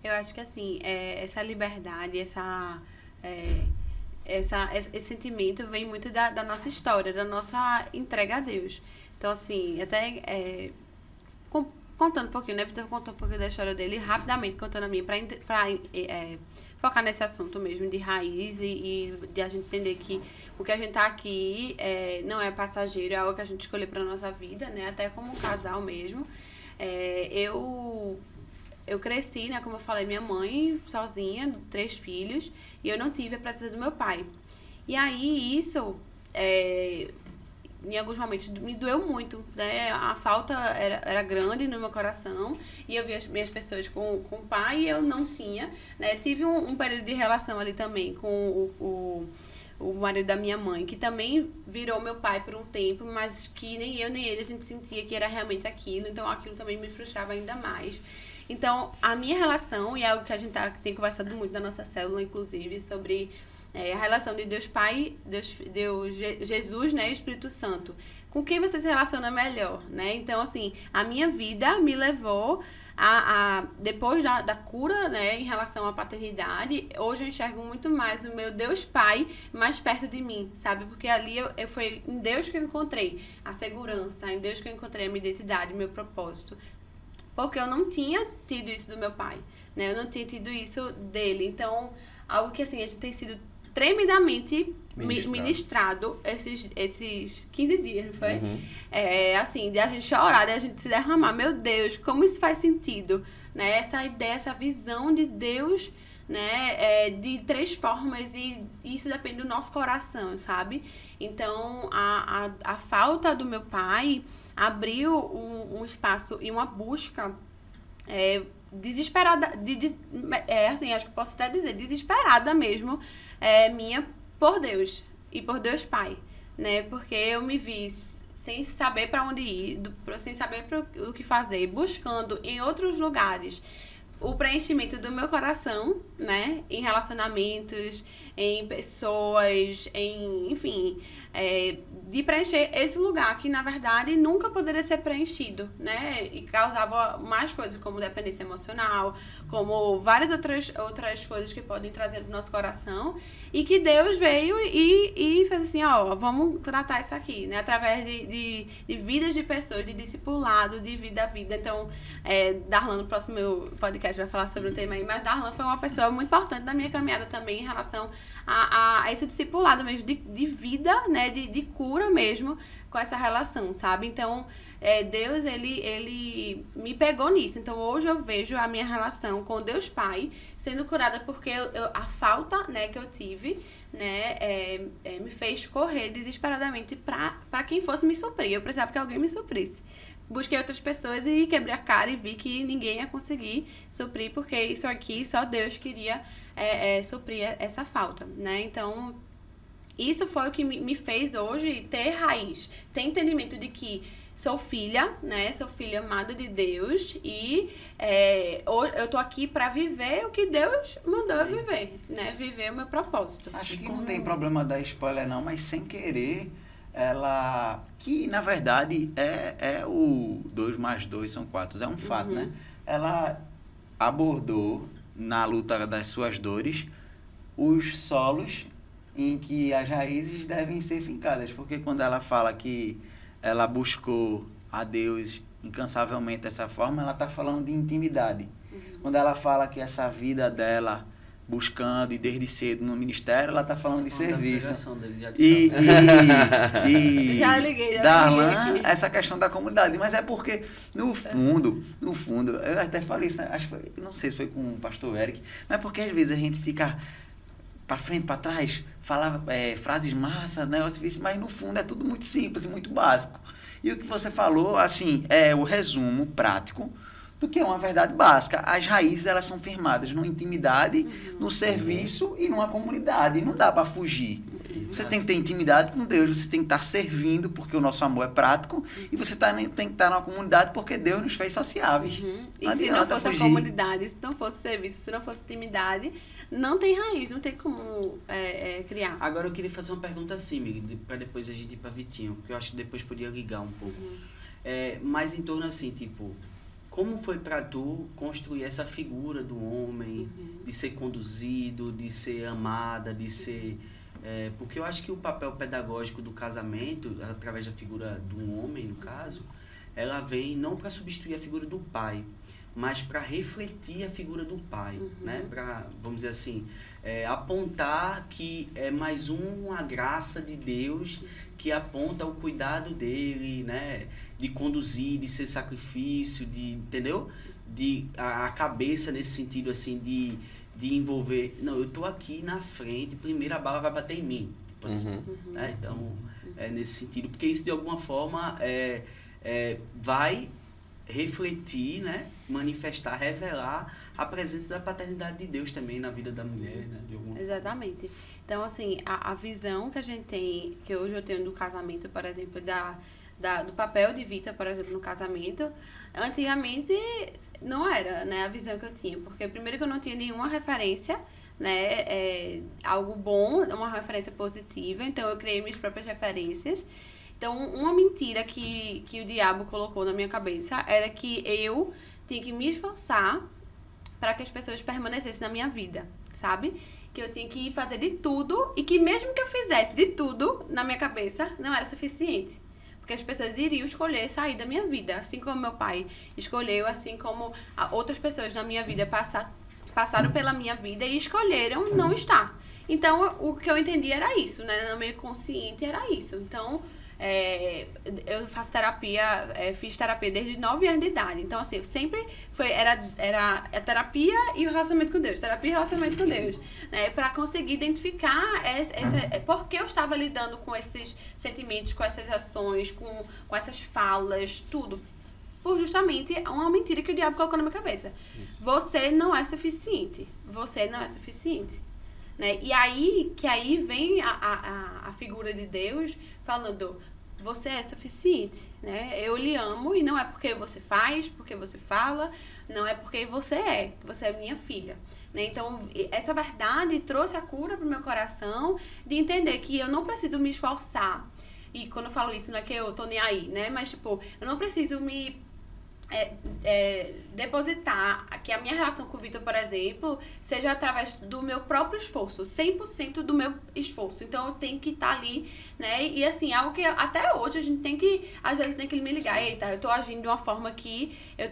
Eu acho que assim, essa liberdade, esse sentimento vem muito da nossa história, da nossa entrega a Deus. Então, assim, até contando um pouquinho, né? Vitor contou um pouquinho da história dele, rapidamente contando a minha, para focar nesse assunto mesmo de raiz e de a gente entender que o que a gente tá aqui não é passageiro, é algo que a gente escolheu para nossa vida, né? Até como um casal mesmo. Eu cresci, né? Como eu falei, minha mãe sozinha, 3 filhos, e eu não tive a presença do meu pai. E aí isso em alguns momentos me doeu muito, né? A falta era grande no meu coração e eu via as minhas pessoas com o pai e eu não tinha, né? Tive um período de relação ali também com o marido da minha mãe, que também virou meu pai por um tempo, mas que nem eu nem ele a gente sentia que era realmente aquilo, então aquilo também me frustrava ainda mais. Então, a minha relação, e é algo que a gente tem conversado muito na nossa célula, inclusive, sobre a relação de Deus Pai, Deus Jesus, né, e Espírito Santo. Com quem você se relaciona melhor, né? Então, assim, a minha vida me levou depois da cura, né, em relação à paternidade, hoje eu enxergo muito mais o meu Deus Pai mais perto de mim, sabe? Porque ali foi em Deus que eu encontrei a segurança, em Deus que eu encontrei a minha identidade, o meu propósito. Porque eu não tinha tido isso do meu pai, né? Eu não tinha tido isso dele. Então, algo que, assim, a gente tem sido tremendamente ministrado esses 15 dias, não foi? Assim, de a gente chorar, de a gente se derramar. Meu Deus, como isso faz sentido, né? Essa ideia, essa visão de Deus, né? De 3 formas, e isso depende do nosso coração, sabe? Então, a falta do meu pai abriu um espaço e uma busca desesperada, assim, acho que posso até dizer, desesperada mesmo, minha por Deus e por Deus Pai, né? Porque eu me vi sem saber para onde ir, sem saber o que fazer, buscando em outros lugares o preenchimento do meu coração, né? Em relacionamentos, em pessoas, enfim, de preencher esse lugar que, na verdade, nunca poderia ser preenchido, né? E causava mais coisas, como dependência emocional, como várias outras coisas que podem trazer pro nosso coração, e que Deus veio e fez assim, vamos tratar isso aqui, né? Através de vidas de pessoas, de discipulado, de vida a vida. Então, Darlan, no próximo podcast, vai falar sobre o tema aí, mas Darlan foi uma pessoa muito importante na minha caminhada também em relação a esse discipulado mesmo de vida, né, de cura mesmo com essa relação, sabe? Então, Deus, ele me pegou nisso. Então, hoje eu vejo a minha relação com Deus Pai sendo curada porque a falta, né, que eu tive, né, me fez correr desesperadamente para quem fosse me suprir. Eu precisava que alguém me suprisse. Busquei outras pessoas e quebrei a cara e vi que ninguém ia conseguir suprir, porque isso aqui só Deus queria suprir essa falta, né? Então, isso foi o que me fez hoje ter raiz, ter entendimento de que sou filha, né? Sou filha amada de Deus e eu tô aqui para viver o que Deus mandou eu viver, né? Viver o meu propósito.
Acho que não tem problema dar spoiler não, mas sem querer, ela... Que, na verdade, é o 2 mais 2 são 4, é um fato, né? Ela abordou, na luta das suas dores, os solos em que as raízes devem ser fincadas. Porque quando ela fala que ela buscou a Deus incansavelmente dessa forma, ela está falando de intimidade. Quando ela fala que essa vida dela, buscando e desde cedo no ministério, ela está falando de serviço. E
já liguei,
Darlan, essa questão da comunidade. Mas é porque, no fundo, eu até falei isso, acho que foi, não sei se foi com o pastor Eric, mas porque às vezes a gente fica para frente, para trás, falar frases massas, negócio difícil, mas no fundo é tudo muito simples e muito básico. E o que você falou, assim, é o resumo prático do que é uma verdade básica. As raízes, elas são firmadas numa intimidade, no serviço e numa comunidade. E não dá para fugir. Você tem que ter intimidade com Deus, você tem que estar servindo, porque o nosso amor é prático, e você tem que estar numa comunidade, porque Deus nos fez sociáveis.
Não e se não fosse fugir. A comunidade, se não fosse serviço, se não fosse intimidade, não tem raiz, não tem como criar.
Agora eu queria fazer uma pergunta assim, Mig, para depois a gente ir para Vitinho, porque eu acho que depois podia ligar um pouco. Mas em torno assim, tipo, como foi para tu construir essa figura do homem, de ser conduzido, de ser amada, de ser... porque eu acho que o papel pedagógico do casamento, através da figura do homem, no caso, ela vem não para substituir a figura do pai, mas para refletir a figura do pai, né? Para, vamos dizer assim, apontar que é mais uma graça de Deus que aponta o cuidado dele, né? De conduzir, de ser sacrifício, entendeu? A cabeça nesse sentido, assim, de envolver... Não, eu tô aqui na frente, primeiro a bala vai bater em mim. Tipo assim, né? Então, nesse sentido, porque isso de alguma forma vai refletir, né? Manifestar, revelar a presença da paternidade de Deus também na vida da mulher, né? De alguma
Exatamente. Então, assim, a visão que a gente tem, que hoje eu tenho do casamento, por exemplo, do papel de Vitor, por exemplo, no casamento, antigamente não era, né, a visão que eu tinha, porque primeiro que eu não tinha nenhuma referência, né, algo bom, uma referência positiva, então eu criei minhas próprias referências. Então, uma mentira que o diabo colocou na minha cabeça era que eu tinha que me esforçar para que as pessoas permanecessem na minha vida, sabe? Que eu tinha que fazer de tudo e que mesmo que eu fizesse de tudo na minha cabeça, não era suficiente. Porque as pessoas iriam escolher sair da minha vida, assim como meu pai escolheu, assim como outras pessoas na minha vida passaram pela minha vida e escolheram não estar. Então, o que eu entendi era isso, né? No meio consciente era isso. Então, eu faço terapia, fiz terapia desde 9 anos de idade. Então, assim, eu sempre era a terapia e o relacionamento com Deus. Terapia e relacionamento com Deus. Né? Para conseguir identificar por que eu estava lidando com esses sentimentos, com essas ações, com essas falas, tudo. Por justamente uma mentira que o diabo colocou na minha cabeça. Isso. Você não é suficiente. Você não é suficiente. Né? E aí vem a figura de Deus falando, você é suficiente, né? Eu lhe amo e não é porque você faz, porque você fala, não é porque você é minha filha. Né? Então, essa verdade trouxe a cura pro meu coração de entender que eu não preciso me esforçar. E quando eu falo isso, não é que eu tô nem aí, né? Mas, tipo, eu não preciso me... depositar que a minha relação com o Vitor, por exemplo, seja através do meu próprio esforço, 100% do meu esforço. Então, eu tenho que estar ali, né? E, assim, algo que até hoje a gente tem que, às vezes, tem que me ligar. Sim. Eita, eu tô agindo de uma forma que eu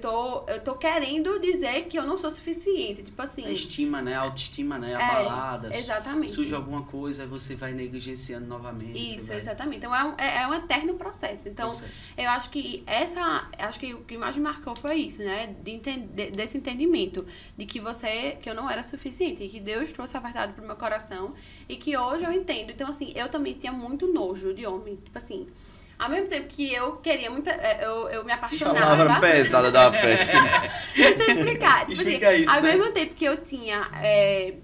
tô querendo dizer que eu não sou suficiente. Tipo assim...
A estima, né? A autoestima, né? Abalada.
Exatamente.
Surge alguma coisa, você vai negligenciando novamente.
Isso, exatamente. Então, é um eterno processo. Então, eu acho que o que mais me marcou foi isso, né? Desse entendimento de que eu não era suficiente e que Deus trouxe a verdade pro meu coração e que hoje eu entendo. Então, assim, eu também tinha muito nojo de homem. Tipo assim, Ao mesmo tempo que eu queria muito, eu me apaixonava.
Palavra pesada da festa.
Deixa eu explicar. Tipo
Explica
assim,
isso,
ao
né?
mesmo tempo que eu tinha,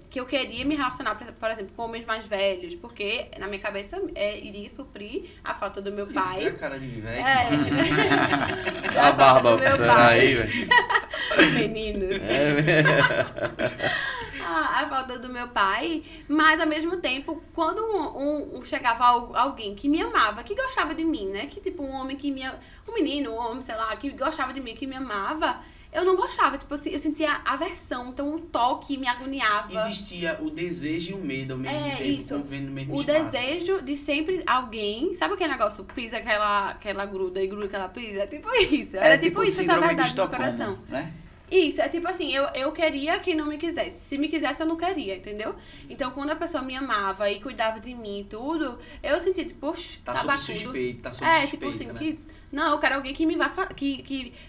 que eu queria me relacionar, por exemplo, com homens mais velhos, porque na minha cabeça iria suprir a falta do meu
Isso
pai.
é a cara de velho.
A barba,
do meu
peraí, velho.
Meninos. A falta do meu pai, mas ao mesmo tempo, quando chegava alguém que me amava, que gostava de mim, né? Que tipo, um homem que me... Um menino, um homem, sei lá, que gostava de mim, que me amava, eu não gostava. Tipo, eu sentia aversão, então o toque me agoniava.
Existia o desejo e o medo ao mesmo tempo, convivendo no mesmo
o
espaço.
desejo de sempre alguém... Sabe aquele negócio? Pisa aquela gruda e gruda aquela pisa? É tipo isso. Era tipo isso, essa verdade do coração.
Né?
Isso, é tipo assim, eu queria quem não me quisesse. Se me quisesse, eu não queria, entendeu? Então, quando a pessoa me amava e cuidava de mim e tudo, eu sentia, tipo, poxa,
Tá
sob
suspeita, tá sob suspeita,
tipo assim,
né?
não, eu quero alguém que me vá que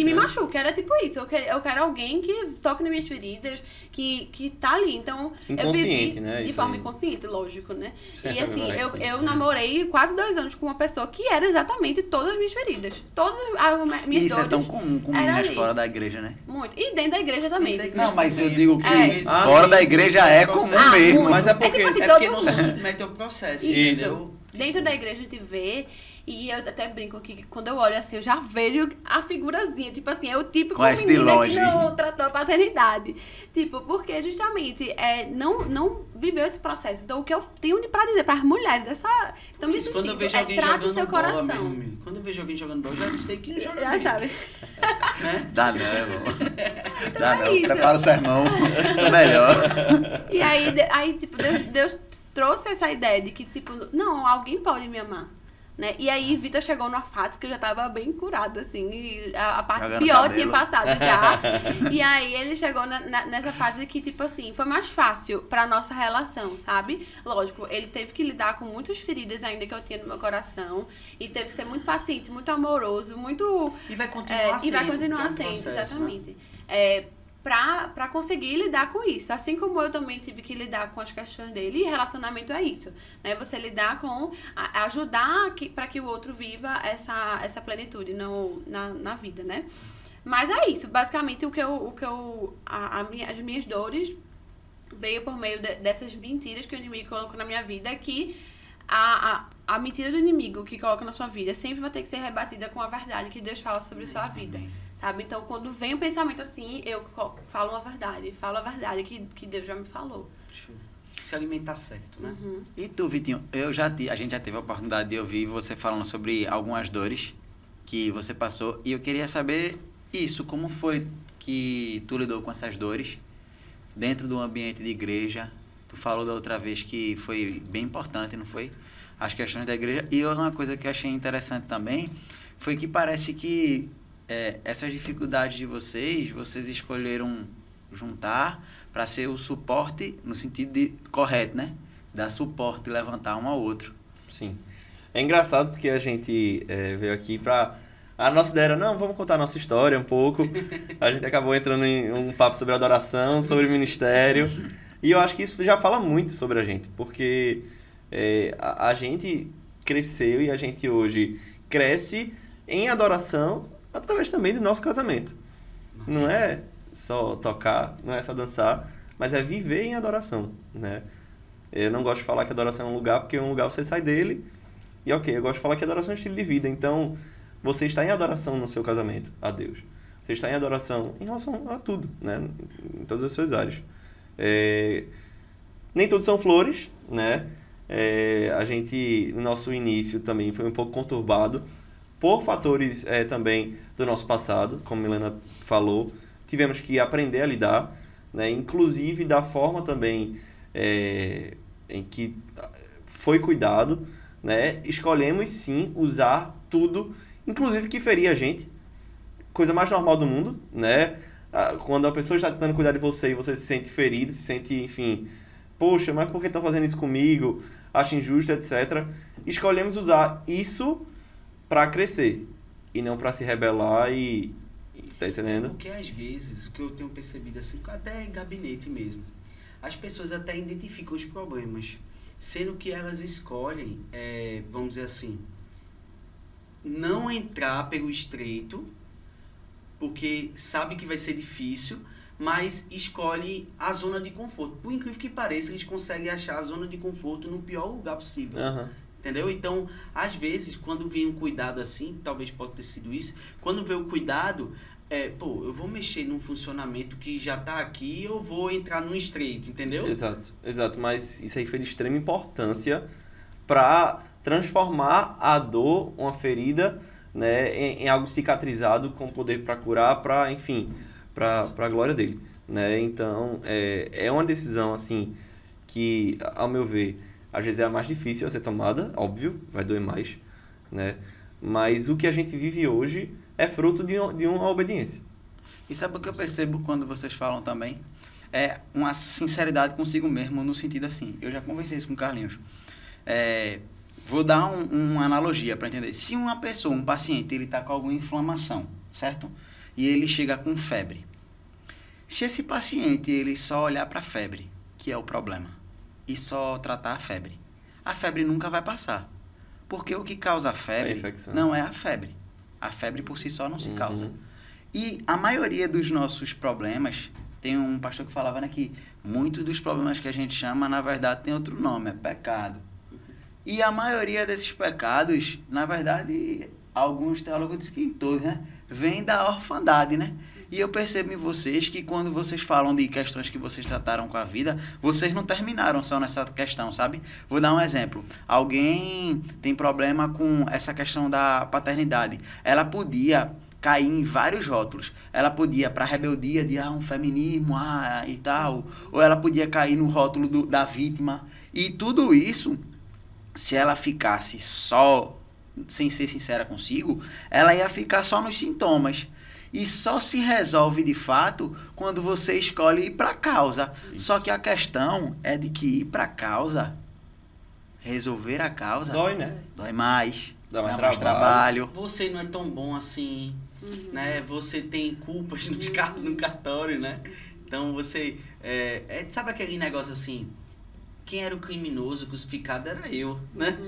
me machuque. Era tipo isso, eu quero alguém que toque nas minhas feridas, que tá ali. Então, eu vivi
né?
de forma inconsciente, lógico, né?
Certo,
E assim,
verdade,
eu namorei quase 2 anos com uma pessoa que era exatamente todas as minhas feridas. Todas as minhas
Isso
dores.
é tão comum com
era
meninas
ali.
fora da igreja, né?
Muito. E dentro da igreja também.
Dentro da
Não, mas eu
também.
digo que
Às
fora
vezes,
da igreja é comum mesmo.
muito.
Mas é porque...
tipo assim,
É porque
todo-
não se submete ao processo,
Isso.
entendeu?
Dentro da igreja a gente vê, e eu até brinco que quando eu olho assim, eu já vejo a figurazinha, tipo assim, é o típico
Conhece de
menino
longe.
que não tratou a paternidade. Tipo, porque justamente não viveu esse processo. Então, o que eu tenho pra dizer pras mulheres dessa estão me
Isso, quando eu
assistindo,
vejo alguém
trate o
jogando
seu
bola
coração.
mesmo, quando eu vejo alguém jogando bola, eu já sei que não joga
Já
bem,
sabe.
né?
Dá não, irmão. Dá
é
não.
isso.
Prepara o sermão. Melhor.
E aí tipo, Deus trouxe essa ideia de que, tipo, não, alguém pode me amar. Né? E aí, Vitor chegou numa fase que eu já tava bem curada, assim, e a parte
Jogando
pior
cabelo.
tinha passado já. E aí, ele chegou nessa fase que, tipo assim, foi mais fácil pra nossa relação, sabe? Lógico, ele teve que lidar com muitas feridas ainda que eu tinha no meu coração, e teve que ser muito paciente, muito amoroso, muito...
E vai continuar sendo.
E vai continuar
é um
sendo,
processo,
exatamente. Pra conseguir lidar com isso. Assim como eu também tive que lidar com as questões dele, e relacionamento é isso, né? Você lidar com... ajudar para que o outro viva essa plenitude na vida, né? Mas é isso. Basicamente, as minhas dores veio por meio dessas mentiras que o inimigo colocou na minha vida, que a mentira do inimigo que coloca na sua vida sempre vai ter que ser rebatida com a verdade que Deus fala sobre a sua vida. Sabe? Então, quando vem um pensamento assim, eu falo a verdade que Deus já me falou.
Show. Se alimentar certo, né?
Uhum.
E tu, Vitinho, a gente já teve a oportunidade de ouvir você falando sobre algumas dores que você passou, e eu queria saber isso, como foi que tu lidou com essas dores dentro do ambiente de igreja? Tu falou da outra vez que foi bem importante, não foi? As questões da igreja. E uma coisa que eu achei interessante também foi que parece que essas dificuldades de vocês escolheram juntar para ser o suporte no sentido de correto, né? Dar suporte, levantar um ao outro.
Sim. É engraçado porque a gente veio aqui pra... A nossa ideia era, não, vamos contar a nossa história um pouco. A gente acabou entrando em um papo sobre adoração, sobre ministério. E eu acho que isso já fala muito sobre a gente, porque a gente cresceu e a gente hoje cresce em adoração através também do nosso casamento.
Nossa,
Não é só tocar, não é só dançar, mas é viver em adoração, né? Eu não gosto de falar que adoração é um lugar, porque um lugar você sai dele, e ok, eu gosto de falar que adoração é um estilo de vida. Então, você está em adoração no seu casamento a Deus. Você está em adoração em relação a tudo, né? Em todas as suas áreas. Nem todos são flores, né? A gente, no nosso início também foi um pouco conturbado por fatores também do nosso passado, como a Milena falou. Tivemos que aprender a lidar, né? Inclusive da forma também em que foi cuidado, né? Escolhemos sim usar tudo, inclusive que feria a gente. Coisa mais normal do mundo, né? Quando a pessoa está tentando cuidar de você e você se sente ferido, se sente, enfim, poxa, mas por que estão fazendo isso comigo? Acho injusto, etc. Escolhemos usar isso para crescer e não para se rebelar e tá entendendo?
Porque às vezes, o que eu tenho percebido assim, até em gabinete mesmo, as pessoas até identificam os problemas, sendo que elas escolhem, vamos dizer assim, não entrar pelo estreito, porque sabe que vai ser difícil, mas escolhe a zona de conforto. Por incrível que pareça, eles conseguem achar a zona de conforto no pior lugar possível. Entendeu? Então, às vezes, quando vem um cuidado assim, talvez possa ter sido isso, quando vem o cuidado, eu vou mexer num funcionamento que já está aqui, eu vou entrar num estreito, entendeu?
Exato. Mas isso aí foi de extrema importância para transformar a dor, uma ferida, né, em algo cicatrizado com poder para curar, para, enfim, para a glória dele, né? Então, é uma decisão, assim, que, ao meu ver, às vezes é a mais difícil a ser tomada, óbvio, vai doer mais, né? Mas o que a gente vive hoje é fruto de uma obediência.
E sabe o que eu percebo quando vocês falam também? É uma sinceridade consigo mesmo, no sentido assim, eu já conversei isso com o Carlinhos. Vou dar uma analogia para entender. Se uma pessoa, um paciente, ele está com alguma inflamação, certo? E ele chega com febre. Se esse paciente ele só olhar para a febre, que é o problema, e só tratar a febre nunca vai passar. Porque o que causa a febre não é a febre. A febre por si só não se causa. E a maioria dos nossos problemas, tem um pastor que falava, né, que muitos dos problemas que a gente chama, na verdade, tem outro nome, é pecado. E a maioria desses pecados, na verdade, alguns teólogos dizem que em todos, né, vem da orfandade, né? E eu percebo em vocês que quando vocês falam de questões que vocês trataram com a vida, vocês não terminaram só nessa questão, sabe? Vou dar um exemplo. Alguém tem problema com essa questão da paternidade. Ela podia cair em vários rótulos. Ela podia para a rebeldia de um feminismo e tal, ou ela podia cair no rótulo da vítima. E tudo isso, se ela ficasse só, sem ser sincera consigo, ela ia ficar só nos sintomas. E só se resolve de fato quando você escolhe ir para a causa. Isso. Só que a questão é de que ir para a causa, resolver a causa...
Dói, né?
Dói mais.
Dá mais trabalho.
Você não é tão bom assim, né? Você tem culpas no cartório, né? Então você... sabe aquele negócio assim... Quem era o criminoso crucificado era eu, né?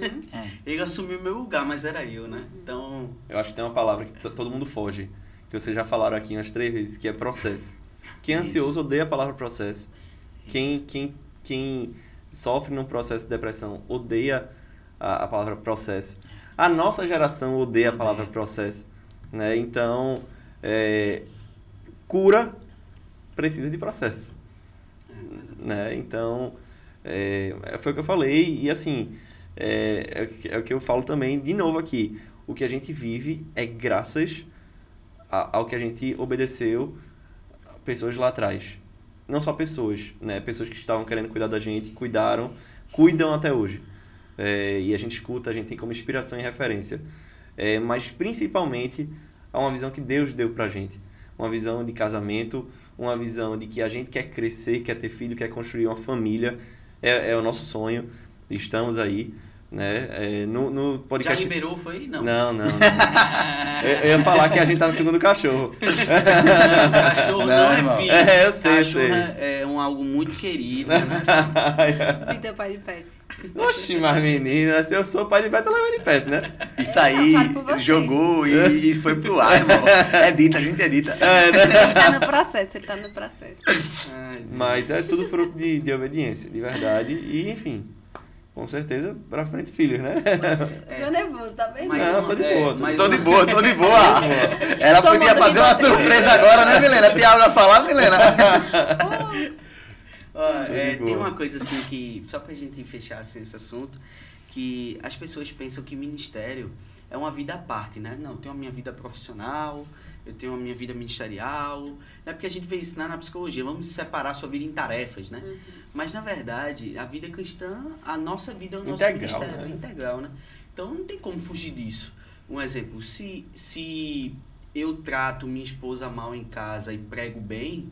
Ele assumiu meu lugar, mas era eu, né? Então...
Eu acho que tem uma palavra que todo mundo foge, que vocês já falaram aqui umas 3 vezes, que é processo. Quem é ansioso odeia a palavra processo. Quem sofre num processo de depressão odeia a palavra processo. A nossa geração odeia a palavra processo, né? Então, cura precisa de processo, né? Então, foi o que eu falei e assim, é o que eu falo também de novo aqui. O que a gente vive é graças ao que a gente obedeceu pessoas lá atrás. Não só pessoas, né? Pessoas que estavam querendo cuidar da gente, cuidam até hoje. E a gente escuta, a gente tem como inspiração e referência. Mas principalmente há uma visão que Deus deu pra gente. Uma visão de casamento, uma visão de que a gente quer crescer, quer ter filho, quer construir uma família. É o nosso sonho. Estamos aí. Né? No podcast...
Já liberou, foi? Não.
Não. Eu ia falar que a gente tá no segundo cachorro.
Cachorro não é filho.
Eu sei.
Cachorro é algo muito querido, né?
Vitor, pai de pet.
Oxi, mas menina, se eu sou pai de pet, ela vai de pet, né?
Isso aí jogou e foi pro ar, irmão. A gente edita.
Ele tá no processo.
Mas é tudo fruto de obediência, de verdade. E, enfim... Com certeza, pra frente, filhos, né?
Tô nervoso, tá bem?
Não, tô de boa.
Tô de boa. Ela podia fazer uma surpresa agora, né, Milena? Tem algo a falar, Milena?
Tem uma coisa assim que, só pra gente fechar assim, esse assunto, que as pessoas pensam que ministério é uma vida à parte, né? Não, eu tenho a minha vida profissional, eu tenho a minha vida ministerial, né? Porque a gente vê isso na psicologia, vamos separar a sua vida em tarefas, né? Mas, na verdade, a vida cristã, a nossa vida é o nosso ministério, é integral, né? Então, não tem como fugir disso. Um exemplo, se eu trato minha esposa mal em casa e prego bem,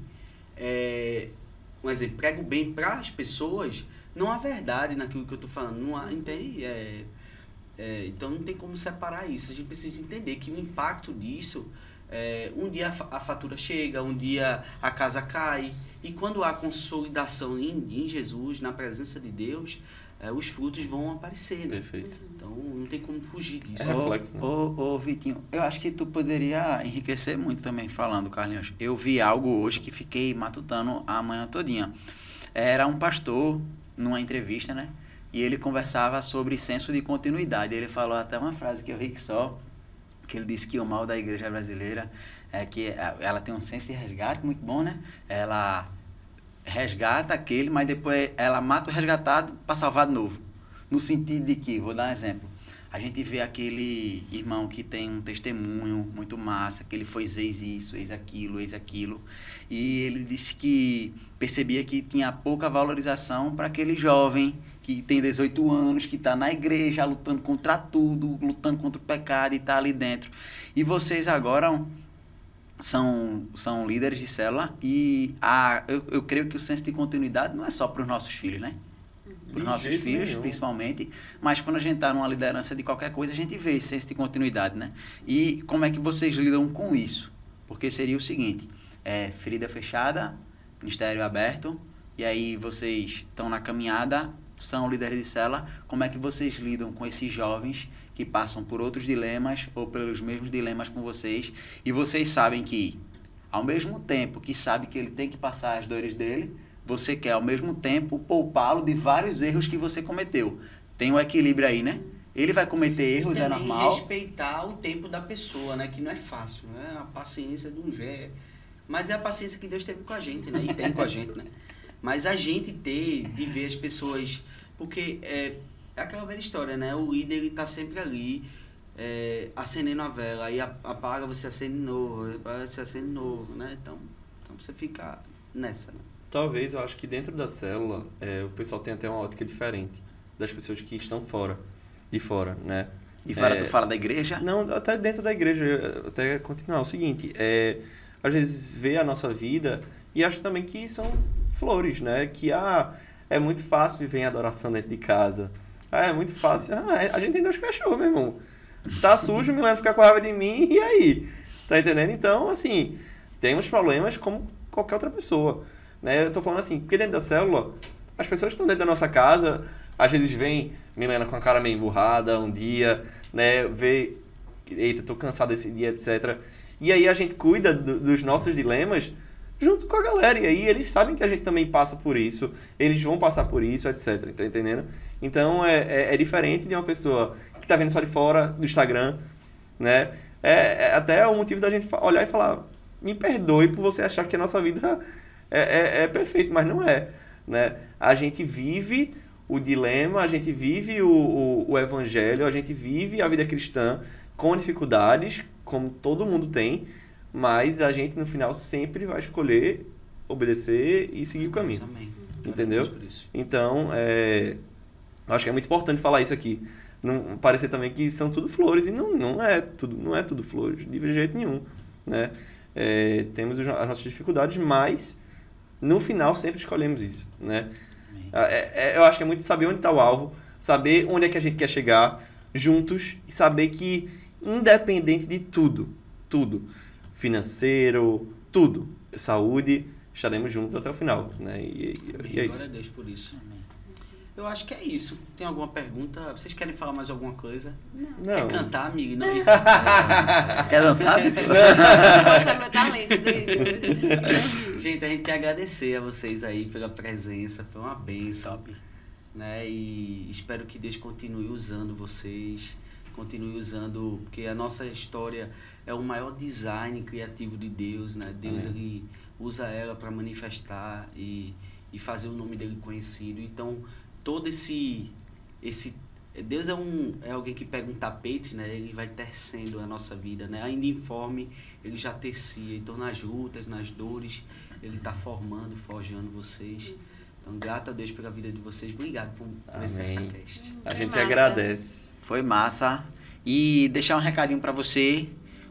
um exemplo, prego bem para as pessoas, não há verdade naquilo que eu estou falando, não há, entende? Então, não tem como separar isso. A gente precisa entender que o impacto disso, um dia a fatura chega, um dia a casa cai, e quando há consolidação em Jesus, na presença de Deus, os frutos vão aparecer, né?
Perfeito.
Então não tem como fugir disso.
É reflexo, né?
Ô, Vitinho, eu acho que tu poderia enriquecer muito também falando, Carlinhos. Eu vi algo hoje que fiquei matutando a manhã todinha. Era um pastor numa entrevista, né? E ele conversava sobre senso de continuidade. Ele falou até uma frase que eu ri que só, que ele disse que o mal da igreja brasileira é que ela tem um senso de resgate muito bom, né? Ela resgata aquele, mas depois ela mata o resgatado para salvar de novo. No sentido de que, vou dar um exemplo, a gente vê aquele irmão que tem um testemunho muito massa, que ele foi ex isso, ex aquilo, e ele disse que percebia que tinha pouca valorização para aquele jovem que tem 18 anos, que está na igreja, lutando contra tudo, lutando contra o pecado e está ali dentro. E vocês agora são líderes de célula e eu creio que o senso de continuidade não é só para os nossos filhos, né? Para os nossos filhos, principalmente, mas quando a gente está numa liderança de qualquer coisa, a gente vê esse senso de continuidade, né? E como é que vocês lidam com isso? Porque seria o seguinte, ferida fechada, ministério aberto, e aí vocês estão na caminhada, são líderes de célula, como é que vocês lidam com esses jovens que passam por outros dilemas ou pelos mesmos dilemas com vocês, e vocês sabem que, ao mesmo tempo que sabe que ele tem que passar as dores dele, você quer, ao mesmo tempo, poupá-lo de vários erros que você cometeu. Tem um equilíbrio aí, né? Ele vai cometer erros, é normal.
Respeitar o tempo da pessoa, né? Que não é fácil, né? A paciência de um Gé. Mas é a paciência que Deus teve com a gente, né? E tem com a gente, né? Mas a gente de ver as pessoas... Porque é aquela velha história, né? O líder, ele tá sempre ali, acendendo a vela. Aí apaga, você acende de novo. Apaga, você acende de novo, né? Então você fica nessa, né?
Talvez, eu acho que dentro da célula, o pessoal tem até uma ótica diferente das pessoas que estão de fora, né?
De fora, tu fala da igreja?
Não, até dentro da igreja, até continuar. É o seguinte, às vezes vê a nossa vida e acha também que são flores, né? Que, é muito fácil viver em adoração dentro de casa. É muito fácil. A gente tem 2 cachorros, meu irmão. Tá sujo, o Milena fica com raiva de mim, e aí? Tá entendendo? Então, assim, temos problemas como qualquer outra pessoa. Né? Eu tô falando assim, porque dentro da célula, as pessoas que estão dentro da nossa casa, às vezes vem Milena com a cara meio emburrada um dia, né? Vê, eita, tô cansado desse dia, etc. E aí a gente cuida dos nossos dilemas junto com a galera. E aí eles sabem que a gente também passa por isso, eles vão passar por isso, etc. Tá entendendo? Então é diferente de uma pessoa que tá vendo só de fora do Instagram, né? Até o motivo da gente olhar e falar, me perdoe por você achar que a nossa vida é perfeita, mas não é, né? A gente vive o dilema, a gente vive o evangelho, a gente vive a vida cristã com dificuldades, como todo mundo tem, mas a gente no final sempre vai escolher obedecer e seguir o caminho.
Amém.
Entendeu? Então, acho que é muito importante falar isso aqui. Não parecer também que são tudo flores, e não é tudo flores, de jeito nenhum, né? Temos as nossas dificuldades, mas no final sempre escolhemos isso, né? Eu acho que é muito saber onde está o alvo, saber onde é que a gente quer chegar juntos e saber que, independente de tudo, financeiro, tudo, saúde, estaremos juntos até o final, né? E é isso.
Glória a Deus por isso. Eu acho que é isso. Tem alguma pergunta? Vocês querem falar mais alguma coisa?
Não.
Quer cantar, amigo? Não.
Quer dançar, Vitor?
Mostrar meu talento do ídolo.
Gente, a gente quer agradecer a vocês aí pela presença. Foi uma bênção. Né? E espero que Deus continue usando vocês. Continue usando, porque a nossa história é o maior design criativo de Deus, né? Deus, ele usa ela para manifestar e fazer o nome dele conhecido. Então, todo esse Deus é alguém que pega um tapete, né? Ele vai tecendo a nossa vida, né? Ainda informe, ele já tecia. Então, nas lutas, nas dores, ele está formando, forjando vocês. Então, grato a Deus pela vida de vocês. Obrigado por esse podcast.
A gente agradece.
Foi massa. E deixar um recadinho para você.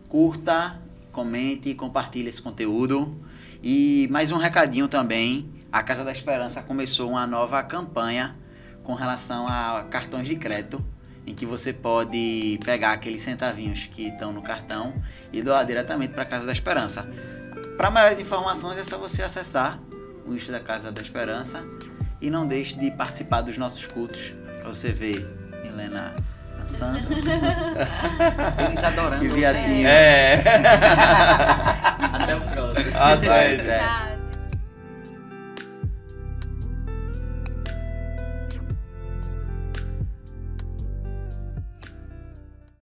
Curta, comente, compartilhe esse conteúdo. E mais um recadinho também. A Casa da Esperança começou uma nova campanha com relação a cartões de crédito, em que você pode pegar aqueles centavinhos que estão no cartão e doar diretamente para a Casa da Esperança. Para maiores informações é só você acessar o Insta da Casa da Esperança e não deixe de participar dos nossos cultos Você vê Helena dançando
Eles adorando
e
você.
Viadinho.
É.
Até o próximo.
Até.
Vai,
Tchau.